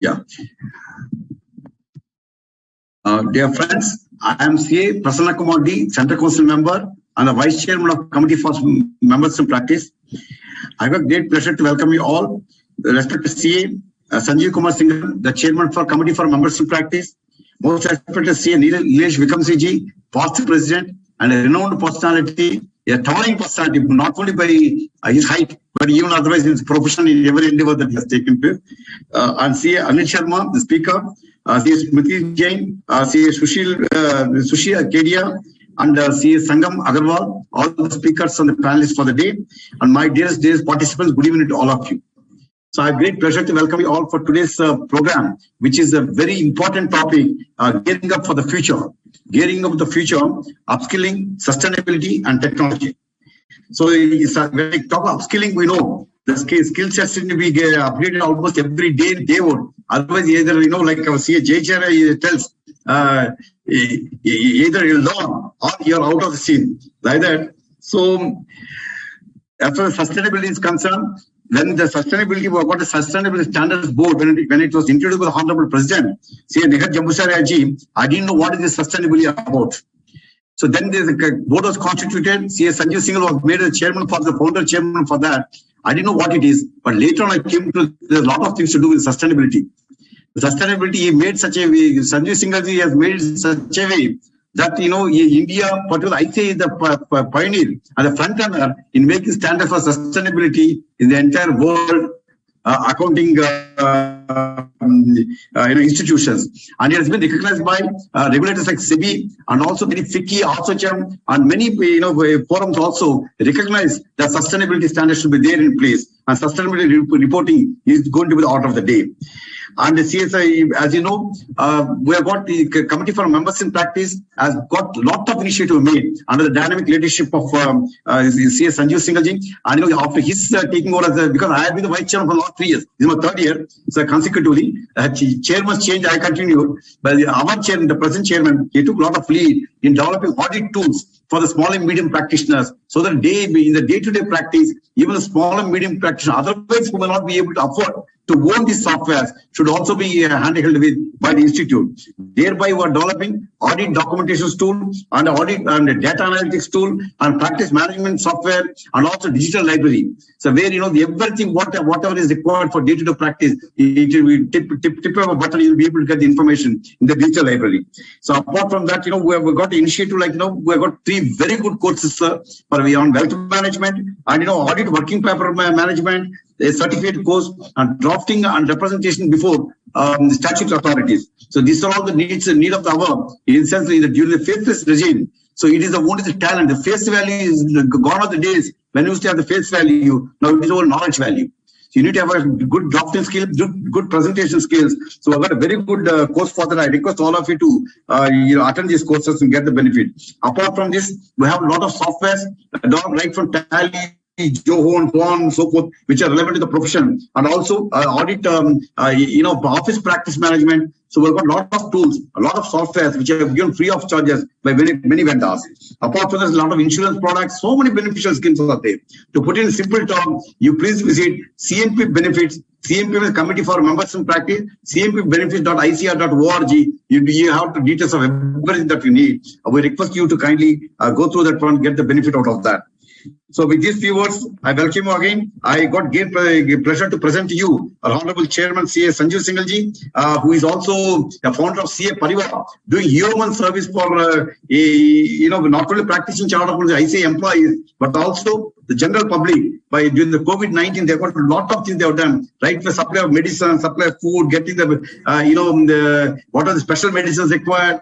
Yeah. Dear friends, I am CA Prasanna Kumar D, Central Council member and the Vice Chairman of Committee for Members in Practice. I have a great pleasure to welcome you all. Respected CA Sanjeev Kumar Singhal, the Chairman for Committee for Members in Practice. Most respected CA Nilesh Vikamsingh ji, past President and a renowned personality, a towering personality, not only by his height, but even otherwise his profession in every endeavor that he has taken place. And CA Anil Sharma, the Speaker, CA Smriti Jain, CA Sushi Kedia, and CA Sangam Agarwal, all the speakers and the panelists for the day. And my dearest participants, good evening to all of you. So I have great pleasure to welcome you all for today's program, which is a very important topic, gearing up for the future. Gearing up the future, upskilling, sustainability, and technology. So when we talk upskilling, we know the skill sets need to be upgraded almost every day out. Otherwise, either, like our CA Jay tells, either you learn or you're out of the scene. Like that. So as far as sustainability is concerned, when the sustainability, we got a sustainability standards board, when it was introduced by the Honorable President, CA Nihat Jambusarya ji, I didn't know what is the sustainability about. So then the board was constituted. CA Sanjeev Singhal was made a chairman for the founder chairman for that. I didn't know what it is, but later on I came to there's a lot of things to do with sustainability. The sustainability he made such a way. Sanjeev Singhal ji has made such a way that India, particularly I say the pioneer and the front runner in making standards for sustainability in the entire world accounting institutions, and it has been recognized by regulators like SEBI and also many FICCI, ASSOCHAM, and many forums also recognize that sustainability standards should be there in place, and sustainability reporting is going to be the order of the day. And the CSI, as you know, we have got the Committee for Members in Practice has got a lot of initiative made under the dynamic leadership of CA Sanjeev Singhal ji. And after his taking over, because I have been the Vice Chairman for the last 3 years, this is my 3rd year, so consecutively, chairman's change, I continued. But our chairman, the present chairman, he took a lot of lead in developing audit tools for the small and medium practitioners, so that in the day-to-day practice, even the small and medium practitioners, otherwise who will not be able to afford to own these softwares, should also be handheld by the institute. Thereby, we are developing audit documentation tool and audit and data analytics tool and practice management software and also digital library. So where everything whatever is required for day-to-day practice, it will tip of a button, you'll be able to get the information in the digital library. So apart from that, we got the initiative like we got 3 very good courses for on wealth management and audit working paper management, a certificate course, and drafting and representation before the statutory authorities. So these are all the need of the hour in sense during the faceless regime. So it is only the talent. The face value is gone of the days when you used to have the face value. Now it is all knowledge value. So you need to have a good drafting skill, good presentation skills. So I've got a very good course for that. I request all of you to attend these courses and get the benefit. Apart from this, we have a lot of softwares, right from Tally, Zoho and so on and so forth, which are relevant to the profession, and also audit, office practice management. So we've got a lot of tools, a lot of softwares which are given free of charges by many vendors. Apart from this, a lot of insurance products, so many beneficial schemes are there. To put in simple terms, you please visit CMP Benefits. CMP is Committee for Members in Practice, cmpbenefits.icr.org. You have the details of everything that you need. We request you to kindly go through that one, get the benefit out of that. So with these few words, I welcome you again. I got great pleasure to present to you our Honorable Chairman CA Sanjeev Singhal ji, who is also the founder of CA Parivar, doing human service for not only practicing chartered ICA employees, but also the general public. During the COVID-19, they've got a lot of things they have done, right? The supply of medicine, supply of food, getting the what are the special medicines required,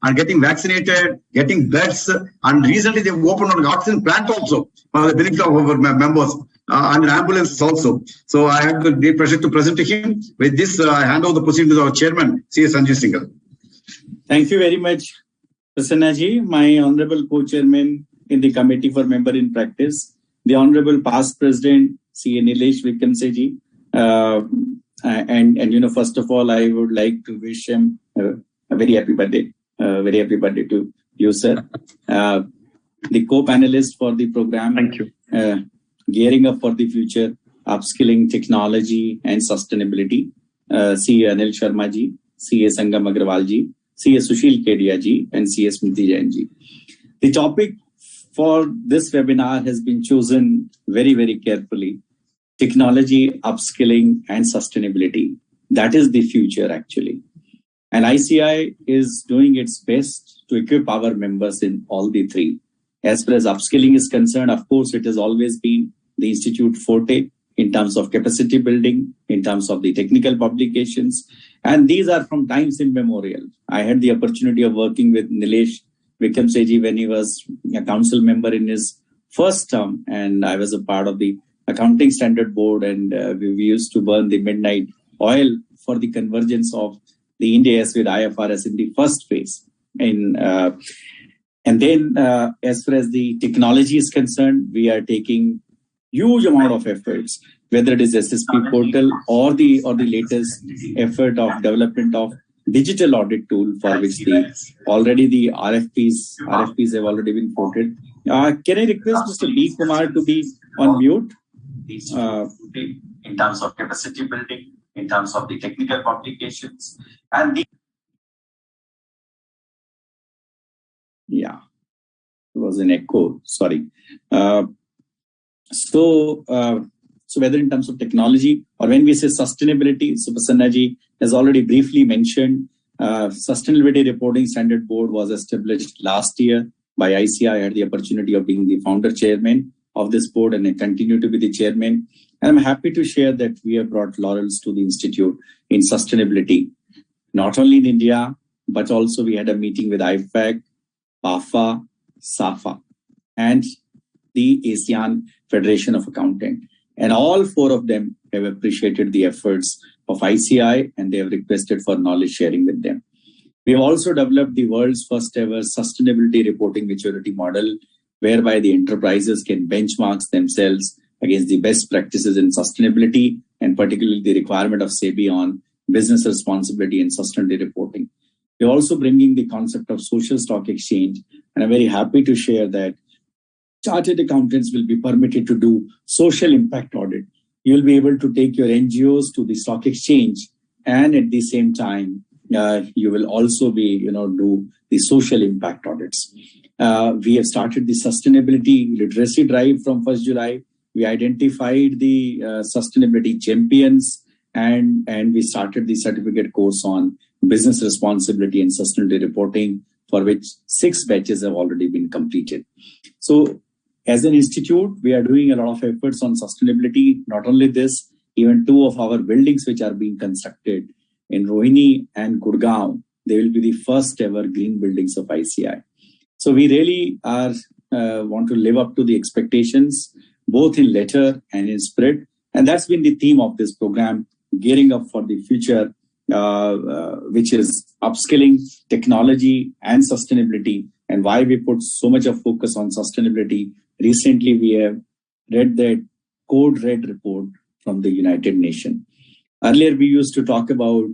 and getting vaccinated, getting beds, and recently they've opened an oxygen plant also for the benefit of our members and ambulances also. So I have the great pleasure to present to him. With this, I hand over the proceedings to our chairman, C.A. Sanjeev Singhal. Thank you very much, Prasanna ji, my honorable co-chairman in the Committee for Member in Practice, the honorable past president, C.A. Nilesh Vikamsingh ji, and first of all, I would like to wish him a very happy birthday. Very happy birthday to you, sir. The co-panelist for the program. Thank you. Gearing up for the future, upskilling, technology, and sustainability. CA Anil Sharma ji, CA Sangam Agrawal ji, CA Sushil Kedia ji, and CA Smriti Jain ji. The topic for this webinar has been chosen very, very carefully. Technology, upskilling, and sustainability. That is the future, actually. And ICI is doing its best to equip our members in all the three. As far as upskilling is concerned, of course, it has always been the Institute forte in terms of capacity building, in terms of the technical publications. And these are from times immemorial. I had the opportunity of working with Nilesh Vikamseji when he was a council member in his first term, and I was a part of the accounting standard board, and we used to burn the midnight oil for the convergence of the Ind AS with IFRS in the first phase. And then as far as the technology is concerned, we are taking huge amount of efforts, whether it is SSP portal or the latest effort of development of digital audit tool, for which the RFPs have already been quoted. Can I request Mr. B. Kumar to be on mute? In terms of capacity building, in terms of the technical publications, and it was an echo, sorry. So whether in terms of technology or when we say sustainability, so Prasanna ji has already briefly mentioned, Sustainability Reporting Standard Board was established last year by ICI. I had the opportunity of being the founder chairman of this board, and I continue to be the chairman. And I'm happy to share that we have brought laurels to the Institute in sustainability, not only in India, but also we had a meeting with IFAC, BAFA, SAFA, and the ASEAN Federation of Accountants. And all four of them have appreciated the efforts of ICI, and they have requested for knowledge sharing with them. We have also developed the world's first ever sustainability reporting maturity model, whereby the enterprises can benchmark themselves against the best practices in sustainability, and particularly the requirement of SEBI on business responsibility and sustainability reporting. We're also bringing the concept of social stock exchange, and I'm very happy to share that chartered accountants will be permitted to do social impact audit. You'll be able to take your NGOs to the stock exchange, and at the same time, you will also be, do the social impact audits. We have started the sustainability literacy drive from 1st July. We identified the sustainability champions, and we started the certificate course on business responsibility and sustainability reporting, for which 6 batches have already been completed. So as an institute, we are doing a lot of efforts on sustainability. Not only this, even 2 of our buildings which are being constructed in Rohini and Gurgaon, they will be the first ever green buildings of ICI. So we really are want to live up to the expectations, both in letter and in spirit. And that's been the theme of this program, Gearing Up for the Future, which is upskilling, technology, and sustainability. And why we put so much of focus on sustainability. Recently, we have read that Code Red report from the United Nations. Earlier, we used to talk about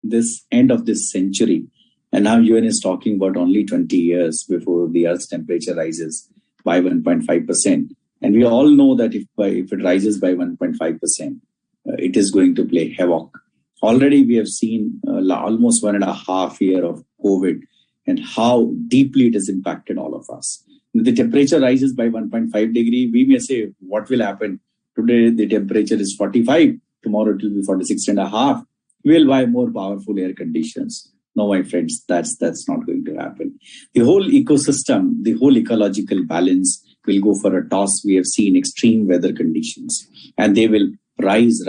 this end of this century, and now UN is talking about only 20 years before the Earth's temperature rises by 1.5%. And we all know that if it rises by 1.5%, it is going to play havoc. Already, we have seen almost 1.5 years of COVID and how deeply it has impacted all of us. If the temperature rises by 1.5 degrees, we may say, what will happen? Today, the temperature is 45. Tomorrow, it will be 46.5. We'll buy more powerful air conditions. No, my friends, that's not going to happen. The whole ecosystem, the whole ecological balance will go for a toss. We have seen extreme weather conditions, and they will rise.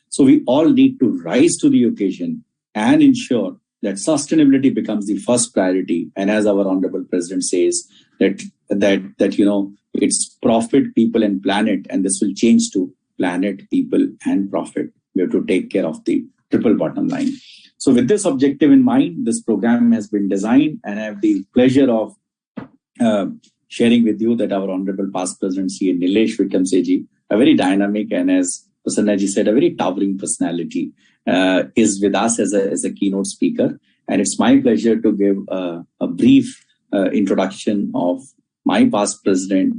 So we all need to rise to the occasion and ensure that sustainability becomes the first priority. And as our Honorable President says, that it's profit, people, and planet, and this will change to planet, people, and profit. We have to take care of the triple bottom line. So with this objective in mind, this program has been designed, and I have the pleasure of sharing with you that our Honorable Past President C.A. Nilesh Vikamseji, a very dynamic and, as Prasanna ji said, a very towering personality, is with us as a keynote speaker. And it's my pleasure to give a brief introduction of my past president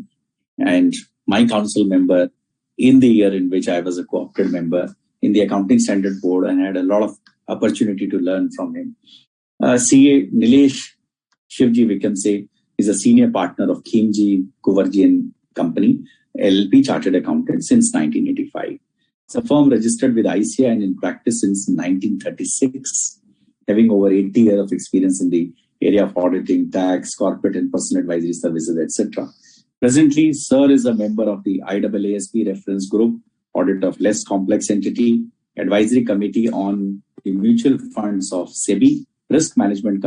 and my council member in the year in which I was a co-opted member in the Accounting Standard Board and had a lot of opportunity to learn from him. CA Nilesh Shivji, we can say, is a senior partner of Khimji Kuvarji and Company, LLP Chartered Accountant since 1985. It's a firm registered with ICAI and in practice since 1936, having over 80 years of experience in the area of auditing, tax, corporate and personal advisory services, etc. Presently, Sir is a member of the IAASB Reference Group, Audit of Less Complex Entity, Advisory Committee on the Mutual Funds of SEBI, Risk Management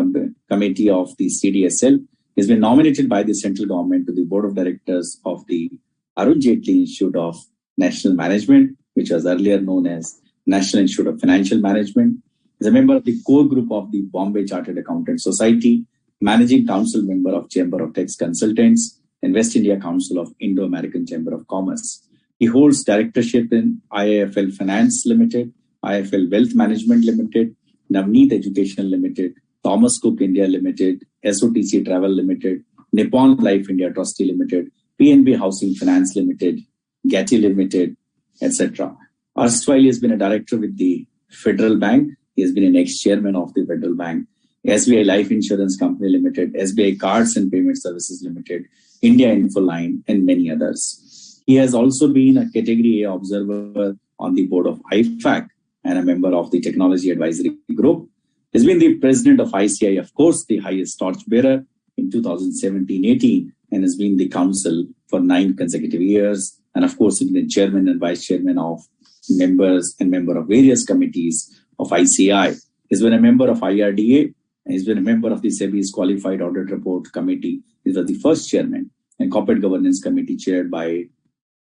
Committee of the CDSL. He has been nominated by the central government to the Board of Directors of the Arun Jaitley Institute of National Management, which was earlier known as National Institute of Financial Management. He is a member of the core group of the Bombay Chartered Accountants Society, Managing Council member of Chamber of Tax Consultants, and West India Council of Indo-American Chamber of Commerce. He holds directorship in IIFL Finance Limited, IIFL Wealth Management Limited, Navneet Educational Limited, Thomas Cook India Limited, SOTC Travel Limited, Nippon Life India Trustee Limited, PNB Housing Finance Limited, Gatti Limited, etc. Erstwhile, he has been a director with the Federal Bank. He has been an ex-chairman of the Federal Bank, SBI Life Insurance Company Limited, SBI Cards and Payment Services Limited, India Infoline, and many others. He has also been a Category A observer on the board of IFAC and a member of the Technology Advisory Group. He has been the president of ICAI, of course, the highest torchbearer in 2017-18, and has been the council for 9 consecutive years. And of course, he's been chairman and vice chairman of members and member of various committees of ICAI. He's been a member of IRDA, and he's been a member of the SEBI's Qualified Audit Report Committee. He was the first chairman and Corporate Governance Committee chaired by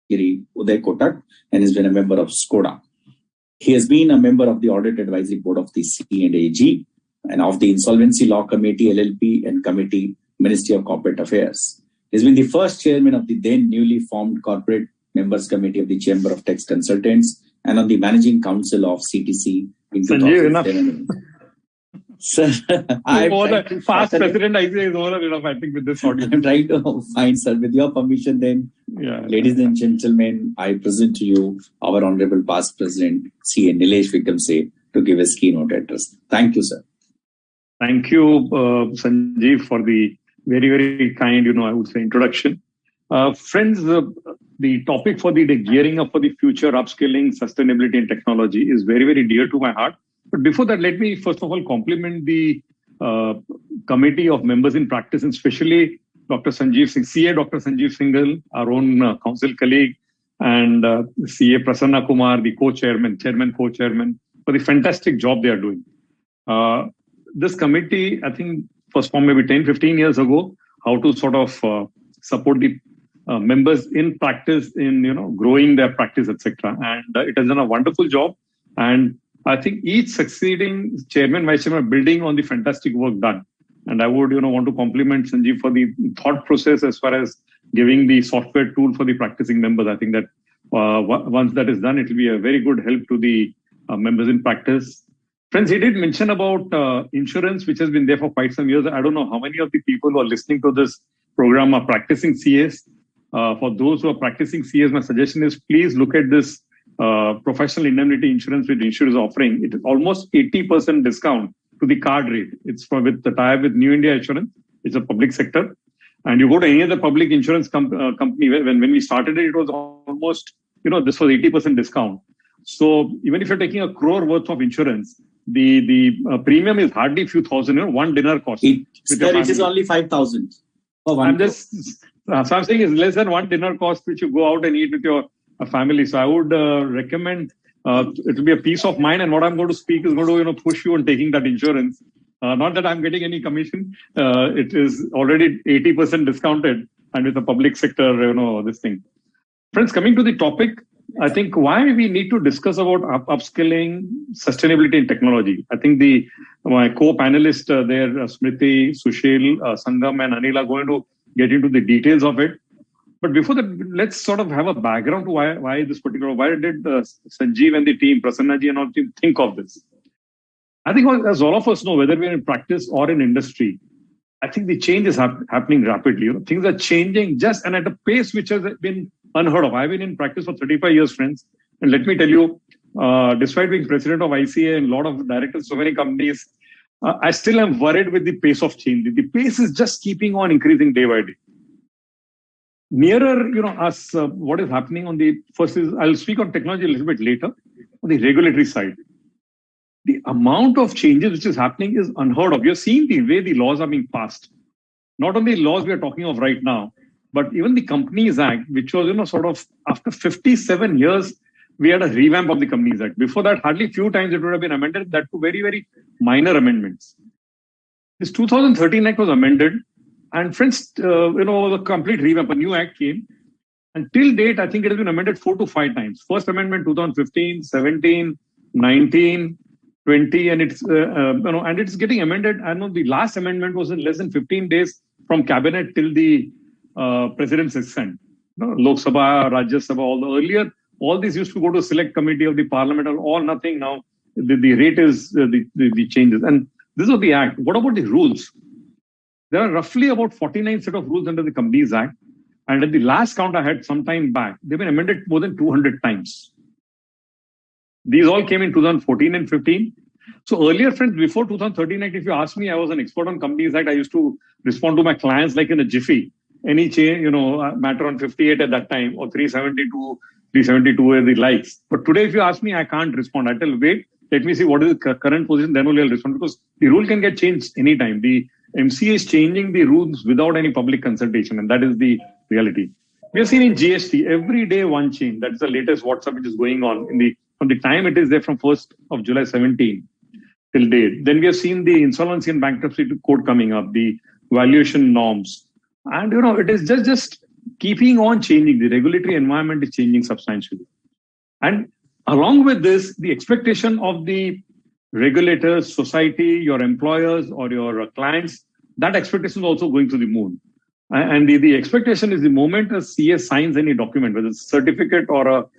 Giri Uday Kotak, and has been a member of SCODA. He has been a member of the Audit Advisory Board of the C&AG and of the Insolvency Law Committee, LLP, and Committee, Ministry of Corporate Affairs. He has been the first chairman of the then newly formed Corporate Members Committee of the Chamber of Tax Consultants and on the Managing Council of CTC in 2007. Sir, past president ICAI is over enough, I think, with this audience. I'm trying to find, sir, with your permission then, ladies and gentlemen, I present to you our Honorable Past President, C.A. Nilesh Vikamse, to give his keynote address. Thank you, sir. Thank you, Sanjeev, for the very, very kind, I would say, introduction. Friends, the topic for the day, gearing up for the future, upskilling, sustainability and technology is very, very dear to my heart. But before that, let me first of all compliment the committee of members in practice, and especially Dr. Sanjeev Singh, CA Dr. Sanjeev Singhal, our own council colleague, and CA Prasanna Kumar, the co-chairman, co-chairman, for the fantastic job they are doing. This committee, I think, was formed maybe 10, 15 years ago, how to sort of support the members in practice in, growing their practice, etc. And it has done a wonderful job. And I think each succeeding chairman, vice chairman, building on the fantastic work done. And I would, want to compliment Sanjeev for the thought process as far as giving the software tool for the practicing members. I think that once that is done, it will be a very good help to the members in practice. Friends, he did mention about insurance, which has been there for quite some years. I don't know how many of the people who are listening to this program are practicing CAs. For those who are practicing CAs, my suggestion is please look at this professional indemnity insurance which insurer is offering. It is almost 80% discount to the card rate. It's with the tie with New India Insurance. It's a public sector. And you go to any other public insurance company, when we started it, it was almost, this was 80% discount. So even if you're taking a crore worth of insurance, the premium is hardly a few thousand, one dinner cost. It is only 5,000. So I'm saying it's less than one dinner cost, which you go out and eat with your family. So I would recommend it will be a peace of mind. And what I'm going to speak is going to push you on taking that insurance. Not that I'm getting any commission. It is already 80% discounted, and with the public sector, this thing. Friends, coming to the topic, I think why we need to discuss about upskilling, sustainability and technology. I think my co-panelists there, Smriti, Sushil, Sangam and Anil are going to get into the details of it. But before that, let's sort of have a background to why this particular, why did Sanjeev and the team, Prasannaji and all the team think of this? I think as all of us know, whether we're in practice or in industry, I think the change is happening rapidly. Things are changing just and at a pace which has been unheard of. I've been in practice for 35 years, friends. And let me tell you, despite being president of ICA and a lot of directors, so many companies, I still am worried with the pace of change. The pace is just keeping on increasing day by day. Nearer, us, what is happening on the first is, I'll speak on technology a little bit later, on the regulatory side. The amount of changes which is happening is unheard of. You're seeing the way the laws are being passed. Not only laws we are talking of right now, but even the Companies Act, which was, sort of after 57 years, we had a revamp of the Companies Act. Before that, hardly few times it would have been amended, that to very, very minor amendments. This 2013 Act was amended, and friends, was a complete revamp. A new act came. And till date, I think it has been amended 4 to 5 times. First amendment 2015, 17, 19, 20, and it's getting amended. I know the last amendment was in less than 15 days from cabinet till the president's assent. Lok Sabha, Rajya Sabha, all these used to go to select committee of the parliament, or all nothing. Now the rate is the changes. And this is the act. What about the rules? There are roughly about 49 set of rules under the Companies Act. And at the last count I had some time back, they've been amended more than 200 times. These all came in 2014 and 15. So earlier, friends, before 2013 Act, if you ask me, I was an expert on Companies Act. I used to respond to my clients like in a jiffy. Any change, matter on 58 at that time, or 372, 372 were the likes. But today, if you ask me, I can't respond. I tell, wait, let me see what is the current position, then only I'll respond, because the rule can get changed anytime. The MCA is changing the rules without any public consultation, and that is the reality. We have seen in GST, every day one change. That's the latest WhatsApp which is going on from the time it is there from 1st of July 17 till date. Then we have seen the insolvency and bankruptcy code coming up, the valuation norms. And, it is just keeping on changing. The regulatory environment is changing substantially. And along with this, the expectation of the regulators, society, your employers, or your clients, that expectation is also going to the moon. And the expectation is the moment a CS signs any document, whether it's a certificate or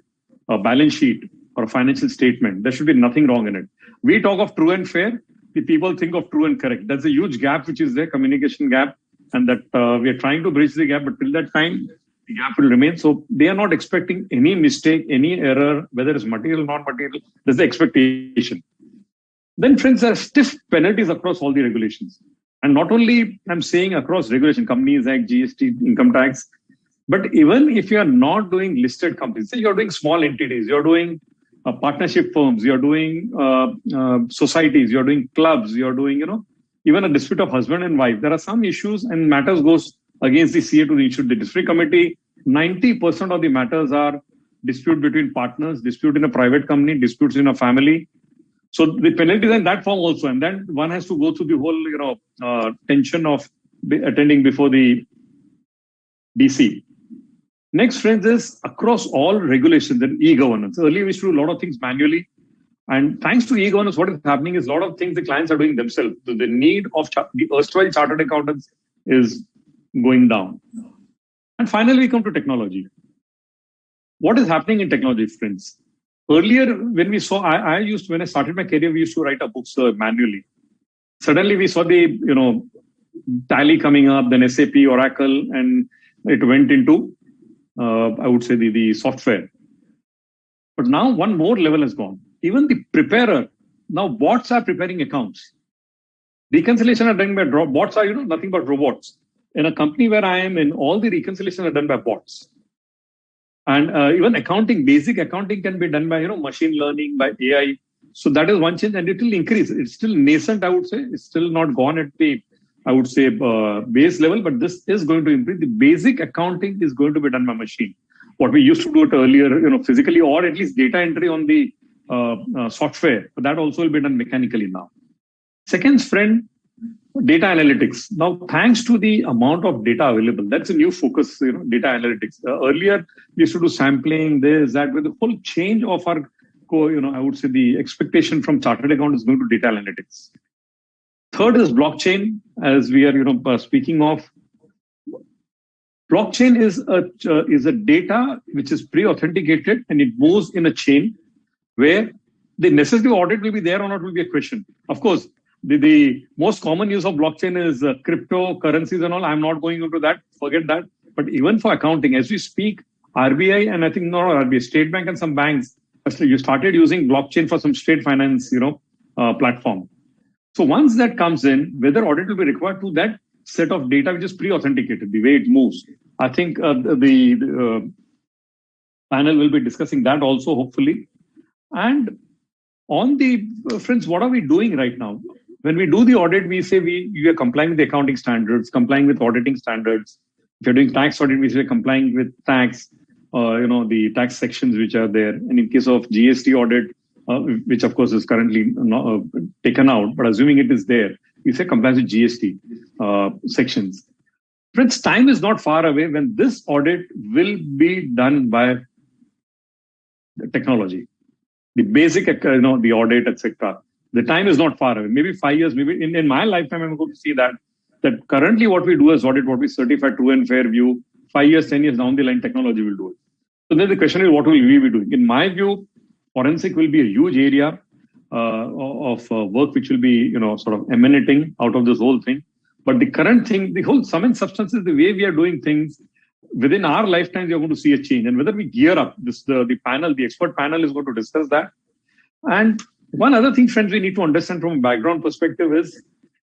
a balance sheet or a financial statement, there should be nothing wrong in it. We talk of true and fair. The people think of true and correct. That's a huge gap which is there, communication gap, and that we are trying to bridge the gap. But till that time, the gap will remain. So they are not expecting any mistake, any error, whether it's material, non-material. That's the expectation. Then, friends, there are stiff penalties across all the regulations. And not only I'm saying across regulation, Companies Act, GST, income tax, but even if you are not doing listed companies, say you're doing small entities, you're doing partnership firms, you're doing societies, you're doing clubs, you're doing, even a dispute of husband and wife. There are some issues and matters goes against the CA to the issue. The district committee, 90% of the matters are dispute between partners, dispute in a private company, disputes in a family. So the penalties in that form also, and then one has to go through the whole, tension of attending before the DC. Next, friends, is across all regulations and e-governance. Earlier, we used to do a lot of things manually. And thanks to e-governance, what is happening is a lot of things the clients are doing themselves. So the need of the erstwhile chartered accountants is going down. And finally, we come to technology. What is happening in technology, friends? Earlier, when we saw, when I started my career, we used to write our books manually. Suddenly, we saw the, Tally coming up, then SAP, Oracle, and it went into, I would say, the software. But now one more level has gone. Even the preparer, now bots are preparing accounts. Reconciliation are done by bots are, nothing but robots. In a company where I am in, all the reconciliation are done by bots. And even accounting, basic accounting can be done by, machine learning, by AI. So that is one change, and it will increase. It's still nascent, I would say. It's still not gone at the, I would say, base level, but this is going to improve. The basic accounting is going to be done by machine. What we used to do it earlier, physically, or at least data entry on the software, but that also will be done mechanically now. Second, friend, data analytics. Now, thanks to the amount of data available, that's a new focus, data analytics. Earlier, we used to do sampling, this, that, with the whole change of our, I would say the expectation from chartered account is going to data analytics. Third is blockchain, as we are, speaking of. Blockchain is a data which is pre-authenticated and it moves in a chain where the necessity of audit will be there or not will be a question. Of course, the most common use of blockchain is cryptocurrencies and all. I'm not going into that. Forget that. But even for accounting, as we speak, RBI and I think not RBI, State Bank and some banks you started using blockchain for some straight finance, platform. So once that comes in, whether audit will be required to that set of data which is pre-authenticated, the way it moves. I think the panel will be discussing that also, hopefully. And on the friends, what are we doing right now? When we do the audit, we say we are complying with the accounting standards, complying with auditing standards. If you're doing tax audit, we say complying with tax, the tax sections which are there. And in case of GST audit, which of course is currently not, taken out, but assuming it is there, we say compliance with GST sections. Friends, time is not far away when this audit will be done by technology. The basic, the audit, etc. The time is not far away. Maybe 5 years, maybe in my lifetime, I'm going to see that currently what we do as audit, what we certify true and fair view, 5 years, 10 years down the line, technology will do it. So then the question is, what will we be doing? In my view, forensic will be a huge area of work which will be, sort of emanating out of this whole thing. But the current thing, the whole sum and substance is the way we are doing things. Within our lifetimes, we are going to see a change. And whether we gear up, the panel, the expert panel is going to discuss that. And one other thing, friends, we need to understand from a background perspective is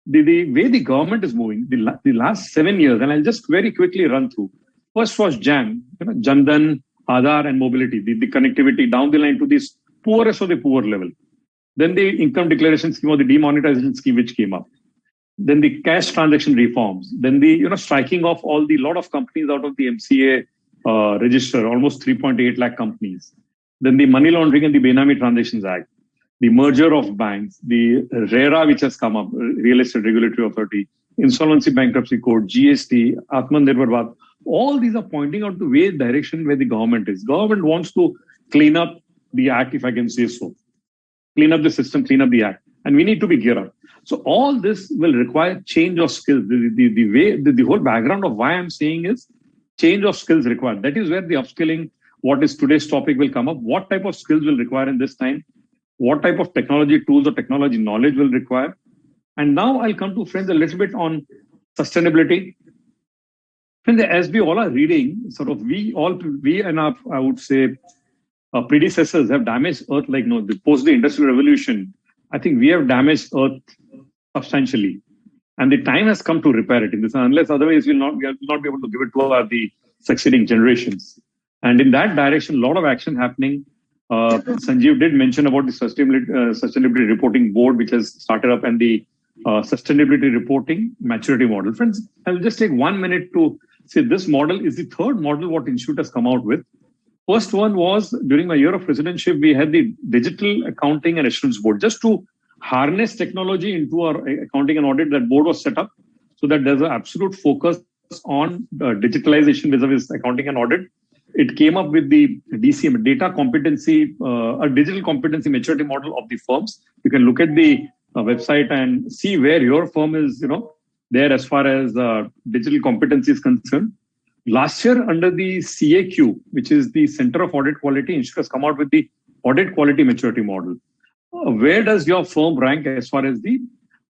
the way the government is moving, the last 7 years, and I'll just very quickly run through. First was JAM, Jan Dhan, Aadhaar and mobility, the connectivity down the line to the poorest of the poor level. Then the income declaration scheme or the demonetization scheme which came up. Then the cash transaction reforms. Then the striking off lot of companies out of the MCA register, almost 3.8 lakh companies. Then the money laundering and the Benami Transactions Act. The merger of banks, the RERA which has come up, Real Estate Regulatory Authority, Insolvency Bankruptcy Code, GST, Atmanirbhar Bharat. All these are pointing out the way direction where the government is. Government wants to clean up the act, if I can say so. Clean up the system, clean up the act. And we need to be geared up. So all this will require change of skills. The whole background of why I'm saying is change of skills required. That is where the upskilling, what is today's topic, will come up. What type of skills will require in this time? What type of technology tools or technology knowledge will require? And now I'll come to, friends, a little bit on sustainability. Friends, as we all are reading, sort of we and our, I would say, our predecessors have damaged Earth post the Industrial Revolution. I think we have damaged Earth substantially. And the time has come to repair it. Unless otherwise we'll not be able to give it to the succeeding generations. And in that direction, a lot of action happening. Sanjeev did mention about the sustainability reporting board, which has started up, and the sustainability reporting maturity model. Friends, I'll just take 1 minute to say this model is the third model what Institute has come out with. First one was during my year of presidency, we had the digital accounting and assurance board, just to harness technology into our accounting and audit. That board was set up so that there's an absolute focus on digitalization vis-a-vis accounting and audit. It came up with the DCM, data competency, a digital competency maturity model of the firms. You can look at the website and see where your firm is, there as far as digital competency is concerned. Last year, under the CAQ, which is the Center of Audit Quality, Institute has come out with the audit quality maturity model. Where does your firm rank as far as the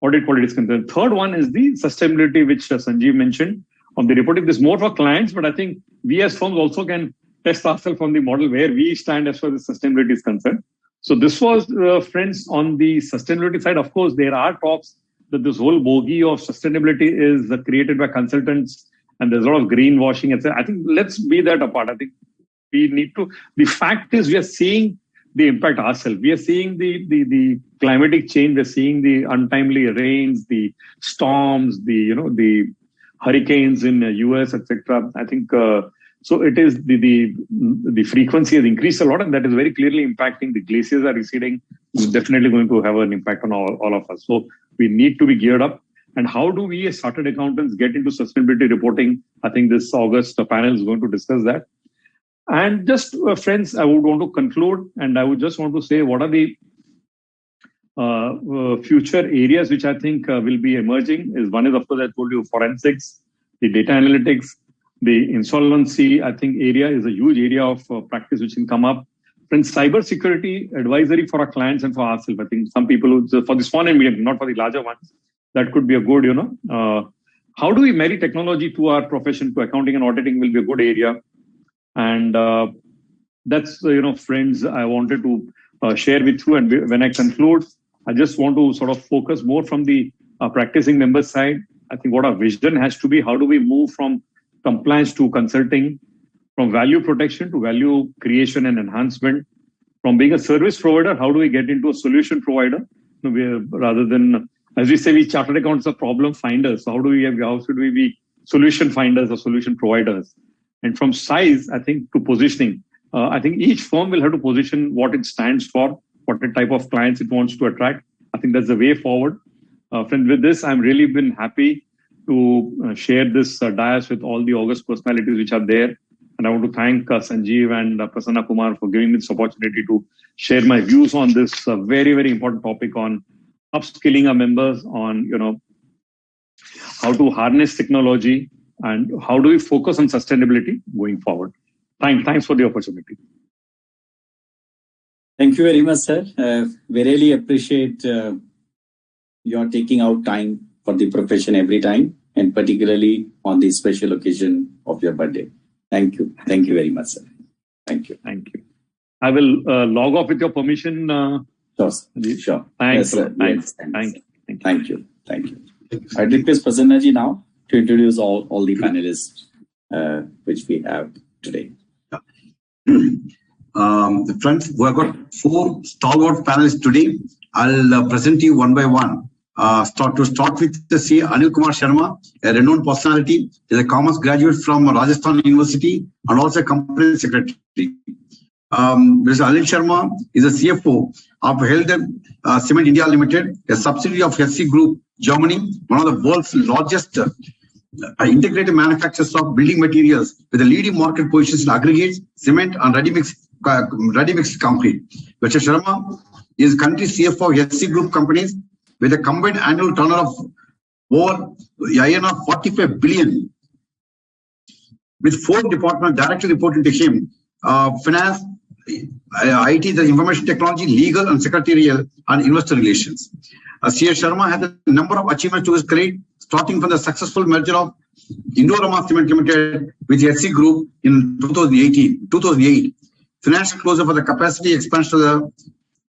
audit quality is concerned? Third one is the sustainability, which Sanjeev mentioned on the reporting. This is more for clients, but I think we as firms also can test ourselves on the model where we stand as far as sustainability is concerned. So this was, friends, on the sustainability side. Of course, there are talks that this whole bogey of sustainability is created by consultants, and there's a lot of greenwashing, etc. I think let's be that apart. I think we need to. The fact is, we are seeing the impact ourselves. We are seeing the climatic change. We're seeing the untimely rains, the storms, the hurricanes in the US, etc. I think so. It is the frequency has increased a lot, and that is very clearly impacting. The glaciers are receding. It's definitely going to have an impact on all of us. So we need to be geared up. And how do we as chartered accountants get into sustainability reporting? I think this August panel is going to discuss that. And just friends, I would want to conclude, and I would just want to say what are the future areas which I think will be emerging. Is one is, of course, I told you, forensics, the data analytics, the insolvency. I think area is a huge area of practice which can come up. Friends, cyber security advisory for our clients and for ourselves. I think some people for the small and medium, not for the larger ones. That could be a good, how do we marry technology to our profession, to accounting and auditing will be a good area. And that's, friends, I wanted to share with you. And when I conclude, I just want to sort of focus more from the practicing member side. I think what our vision has to be, how do we move from compliance to consulting, from value protection to value creation and enhancement, from being a service provider, how do we get into a solution provider? Rather than, as we say, we chartered accountants are problem finders. So how should we be solution finders or solution providers? And from size, I think, to positioning, I think each firm will have to position what it stands for, what the type of clients it wants to attract. I think that's the way forward. Friends, with this, I'm really been happy to share this dais with all the august personalities which are there. And I want to thank Sanjeev and Prasanna Kumar for giving me this opportunity to share my views on this very, very important topic on upskilling our members, on how to harness technology and how do we focus on sustainability going forward. Thanks for the opportunity. Thank you very much, sir. We really appreciate your taking out time for the profession every time, and particularly on the special occasion of your birthday. Thank you. Thank you very much, sir. Thank you. Thank you. I will log off with your permission. Sure. Sure. Thanks. Yes, sir. Thanks. Yes, Thank you. Thank you. Thank you. I request Prasanna ji now to introduce all the panelists which we have today. Friends, we have got 4 stalwart panelists today. I'll present you one by one. Start with the C. Anil Kumar Sharma, a renowned personality. He's a commerce graduate from Rajasthan University and also a company secretary. Mr. Anil Sharma is a CFO of Helden Cement India Limited, a subsidiary of HC Group, Germany, one of the world's largest integrated manufacturers of building materials with a leading market positions in aggregates, cement, and ready-mix concrete. Mr. Sharma is country CFO of HC Group companies with a combined annual turnover of over 45 billion, with 4 departments directly reporting to him: finance, IT, the information technology, legal and secretarial, and investor relations. C.S. Sharma has a number of achievements to his credit, starting from the successful merger of Indorama Cement Limited with HC Group in 2008, financial closure for the capacity expansion of the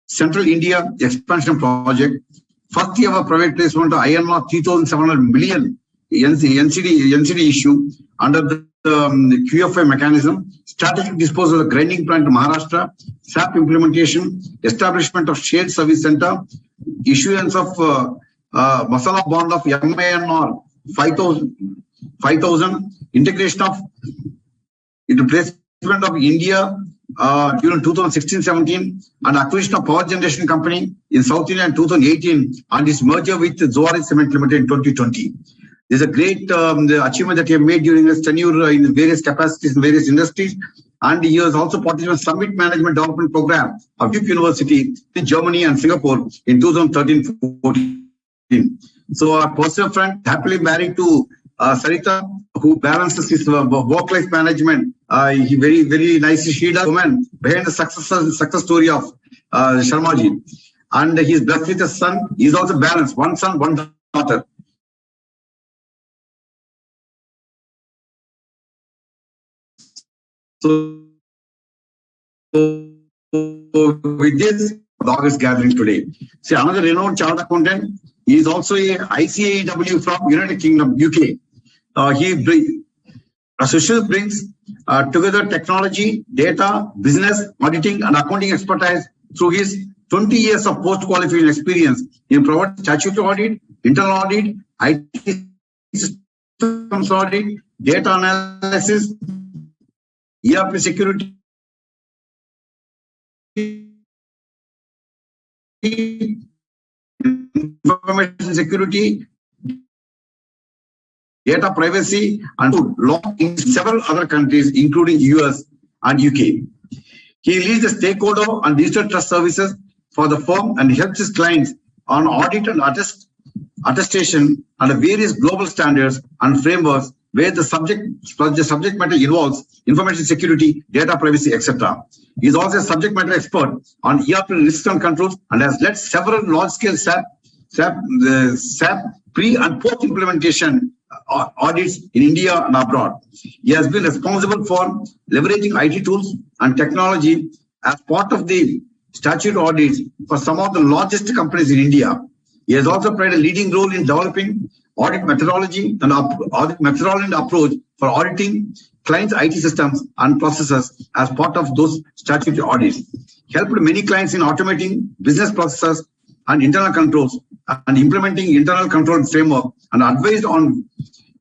Central India Expansion Project, first ever private placement of INR 3,700 million NCD issue under the QFI mechanism, strategic disposal of the grinding plant in Maharashtra, SAP implementation, establishment of shared service center, issuance of Masala bond of MANR 5,000, integration of into placement of India during 2016-17, and acquisition of power generation company in South India in 2018, and its merger with Zuari Cement Limited in 2020. There's a great achievement that he has made during his tenure in various capacities in various industries, and he has also participated in Summit Management Development Program of Duke University in Germany and Singapore in 2013-14. So our personal friend, happily married to Sarita, who balances his work-life management. He very, very nicely, she does woman behind the success story of Sharmaji. And he is blessed with a son. He is also balanced, 1 son, 1 daughter. So with this, the August gathering today. See, another renowned chartered accountant. He is also a ICAEW from United Kingdom, UK. Associates brings together technology, data, business, auditing, and accounting expertise through his 20 years of post-qualification experience in providing statutory audit, internal audit, IT systems audit, data analysis, ERP security, information security, data privacy, and law in several other countries, including US and UK. He leads the stakeholder and digital trust services for the firm and helps his clients on audit and attestation and various global standards and frameworks where the subject matter involves information security, data privacy, etc. He is also a subject matter expert on ERP risk and controls and has led several large-scale SAP pre- and post-implementation audits in India and abroad. He has been responsible for leveraging IT tools and technology as part of the statutory audits for some of the largest companies in India. He has also played a leading role in developing audit methodology and approach for auditing clients' IT systems and processes as part of those statutory audits. He helped many clients in automating business processes and internal controls and implementing internal control framework and advised on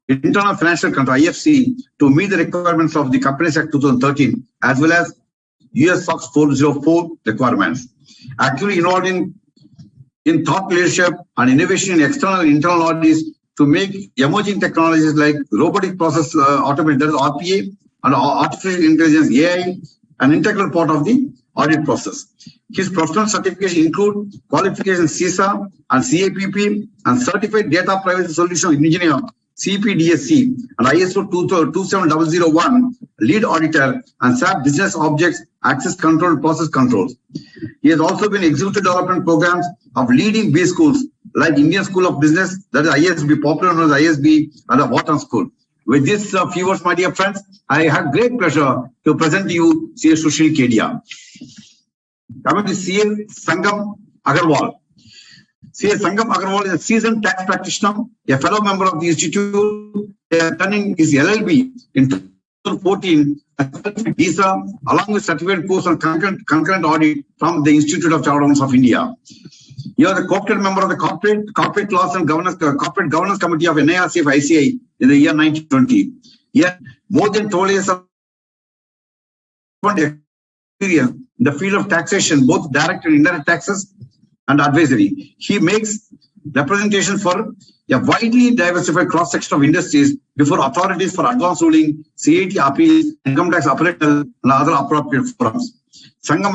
internal financial control IFC to meet the requirements of the Companies Act 2013 as well as US SOX 404 requirements. Actively involved in thought leadership and innovation in external and internal audits to make emerging technologies like robotic process automation, that is RPA, and artificial intelligence AI, an integral part of the audit process. His professional certifications include qualification CISA and CAPP and Certified Data Privacy Solution Engineer CPDSC and ISO 27001 Lead Auditor and SAP Business Objects Access Control and Process Controls. He has also been executive development programs of leading B schools like Indian School of Business, that is ISB, popular known as ISB, and the Wharton School. With this few words, my dear friends, I have great pleasure to present to you C.A. Sushil Kedia. Coming to C.A. Sangam Agarwal. C.A. Sangam Agarwal is a seasoned tax practitioner, a fellow member of the Institute, turning his LLB in 2014 visa along with certificate course on concurrent audit from the Institute of Chartered Accountants of India. You are the co-opted member of the Corporate Laws and Corporate Governance Committee of NIRCF ICI in the year 1920. Yet more than 12 years of experience in the field of taxation, both direct and indirect taxes and advisory. He makes representation for a widely diversified cross-section of industries before authorities for advance ruling, CAT appeals, income tax appellate, and other appropriate forums. Sangam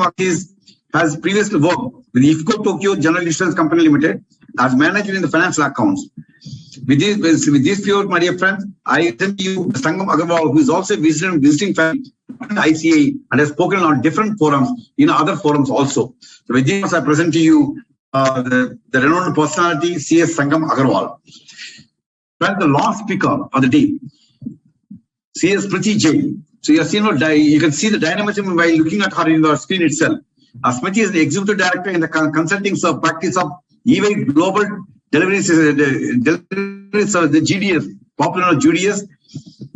has previously worked with IFCO Tokyo General Insurance Company Limited as manager in the financial accounts. With this few, my dear friends, I present you Sangam Agarwal, who is also visiting family in ICA and has spoken on different forums, in other forums also. So with this, I present to you the renowned personality, C.S. Sangam Agarwal. Friends, the last speaker of the day, C.S. Smriti Jain. So you can see the dynamism by looking at her in the screen itself. Smriti is the executive director in the consulting practice of EY Global Delivery Service, the GDS, popular known as GDS.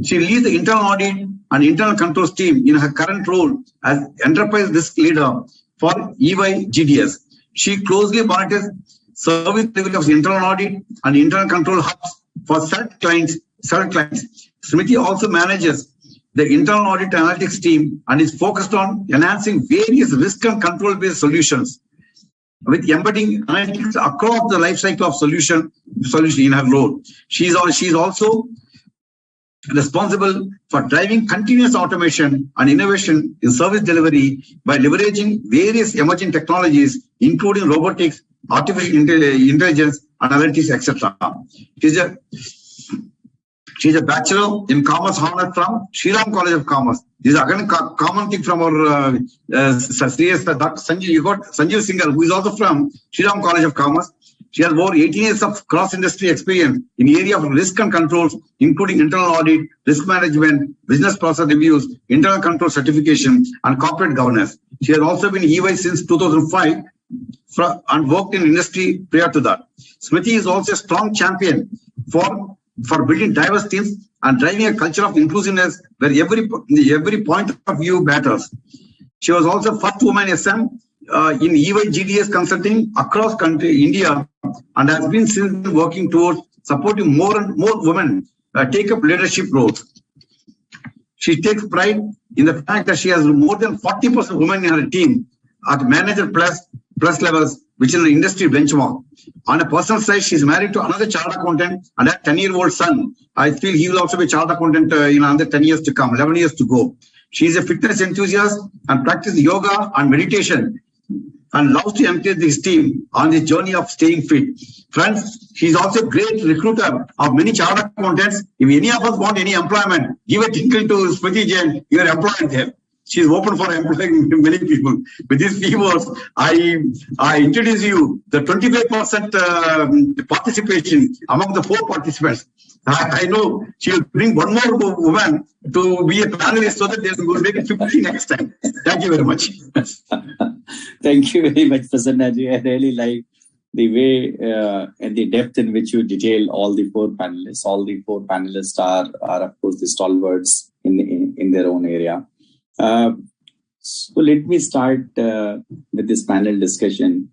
She leads the internal audit and internal controls team in her current role as enterprise risk leader for EY GDS. She closely monitors service delivery of internal audit and internal control hubs for certain clients. Smriti also manages the internal audit analytics team and is focused on enhancing various risk and control based solutions with embedding analytics across the life cycle of solution in her role. She is also responsible for driving continuous automation and innovation in service delivery by leveraging various emerging technologies, including robotics, artificial intelligence, analytics, etc. She's a bachelor in commerce honor from Shriram College of Commerce. This is again a common thing from our CS, Dr. Sanjeev. You got Sanjeev Singhal, who is also from Shriram College of Commerce. She has over 18 years of cross-industry experience in the area of risk and controls, including internal audit, risk management, business process reviews, internal control certification, and corporate governance. She has also been EY since 2005 and worked in industry prior to that. Smriti is also a strong champion for building diverse teams and driving a culture of inclusiveness where every point of view matters. She was also first woman SM in EY GDS consulting across country India and has been since working towards supporting more and more women take up leadership roles. She takes pride in the fact that she has more than 40% women in her team at manager plus levels, which is the industry benchmark. On a personal side, she's married to another chartered accountant and a 10-year-old son. I feel he will also be a chartered accountant in another 10 years to come, 11 years to go. She is a fitness enthusiast and practices yoga and meditation and loves to encourage his team on the journey of staying fit. Friends, she's also a great recruiter of many chartered accountants. If any of us want any employment, give a tinkle to Smriti Jain, you are employed there. She's open for employing many people. With these few words, I introduce you the 25% participation among the 4 participants. I know she will bring one more woman to be a panelist so that they will make it 50 next time. Thank you very much. Thank you very much, Prasannaji. I really like the way and the depth in which you detail all the 4 panelists. All the 4 panelists are of course, the stalwarts in their own area. So let me start with this panel discussion.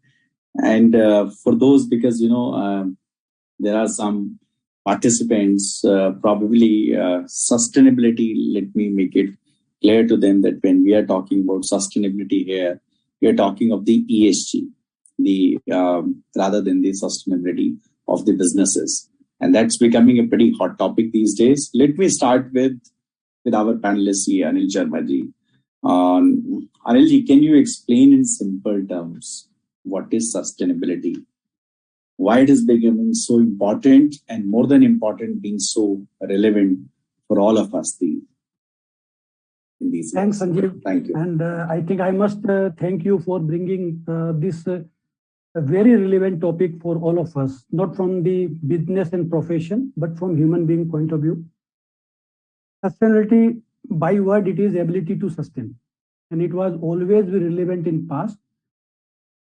And for those, because, there are some participants, probably sustainability, let me make it clear to them that when we are talking about sustainability here, we are talking of the ESG, rather than the sustainability of the businesses. And that's becoming a pretty hot topic these days. Let me start with our panelist here, Anil Sharma ji. Anil ji, can you explain in simple terms what is sustainability? Why it is becoming so important, and more than important, being so relevant for all of us in these Thanks, Sanjeev. Thank you. And I think I must thank you for bringing this very relevant topic for all of us, not from the business and profession, but from human being point of view. Sustainability, by word, it is ability to sustain. And it was always relevant in past.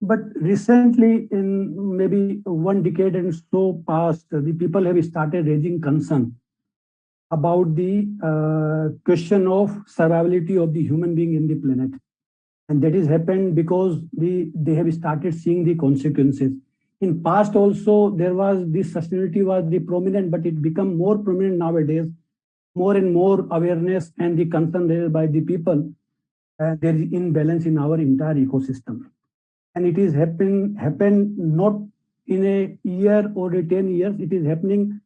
But recently, in maybe 1 decade and so past, the people have started raising concern about the question of survivability of the human being in the planet. And that has happened because they have started seeing the consequences. In past also, there was this sustainability was the prominent, but it become more prominent nowadays. More and more awareness and the concern there by the people. There is imbalance in our entire ecosystem. And it is happened not in a year or 10 years. It is happening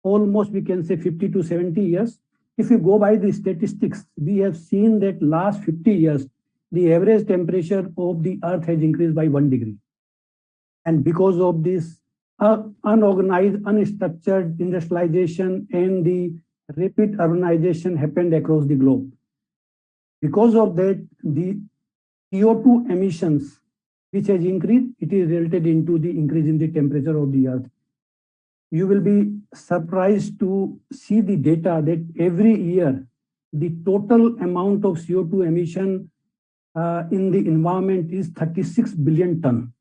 almost, we can say, 50 to 70 years. If you go by the statistics, we have seen that last 50 years, the average temperature of the earth has increased by 1 degree. And because of this unorganized, unstructured industrialization and the rapid urbanization happened across the globe. Because of that, the CO2 emissions, which has increased, it is related into the increase in the temperature of the earth. You will be surprised to see the data that every year, the total amount of CO2 emission in the environment is 36 billion ton.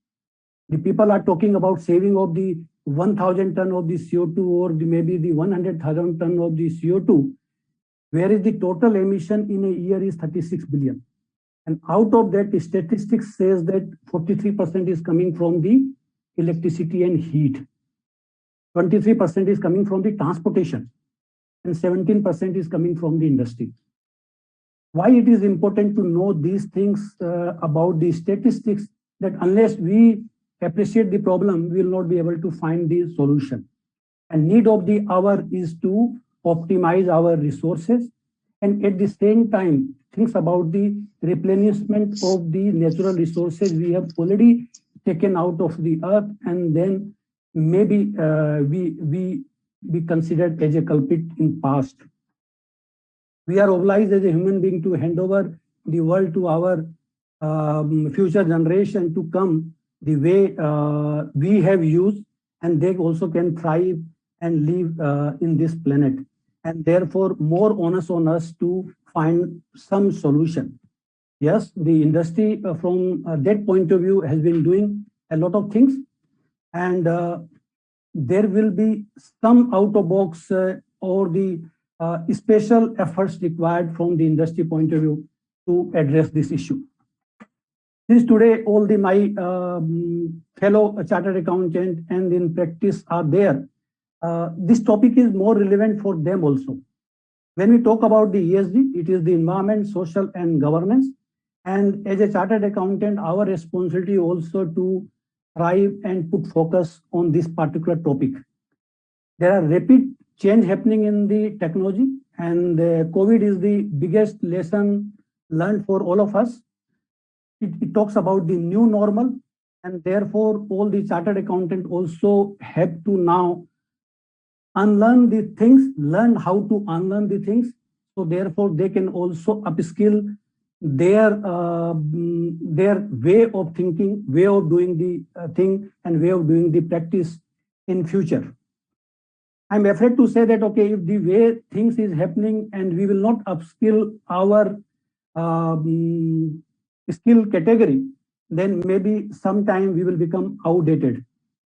The people are talking about saving of the 1,000 ton of the CO2 or maybe the 100,000 ton of the CO2, whereas the total emission in a year is 36 billion. And out of that, the statistics says that 43% is coming from the electricity and heat. 23% is coming from the transportation, and 17% is coming from the industry. Why it is important to know these things about the statistics, that unless we appreciate the problem, we will not be able to find the solution. And need of the hour is to optimize our resources, and at the same time, think about the replenishment of the natural resources we have already taken out of the earth, and then maybe we be considered as a culprit in past. We are obliged as a human being to hand over the world to our future generation to come the way we have used, and they also can thrive and live in this planet. And therefore, more onus on us to find some solution. Yes, the industry from that point of view has been doing a lot of things, and there will be some out-of-box or the special efforts required from the industry point of view to address this issue. Since today all my fellow chartered accountant and in practice are there, this topic is more relevant for them also. When we talk about the ESG, it is the environment, social and governance. And as a chartered accountant, our responsibility also to thrive and put focus on this particular topic. There are rapid change happening in the technology, and COVID is the biggest lesson learned for all of us. It talks about the new normal, and therefore all the chartered accountant also have to now unlearn the things, learn how to unlearn the things. So therefore they can also upskill their way of thinking, way of doing the thing, and way of doing the practice in future. I'm afraid to say that, okay, if the way things is happening and we will not upskill our skill category, then maybe sometime we will become outdated.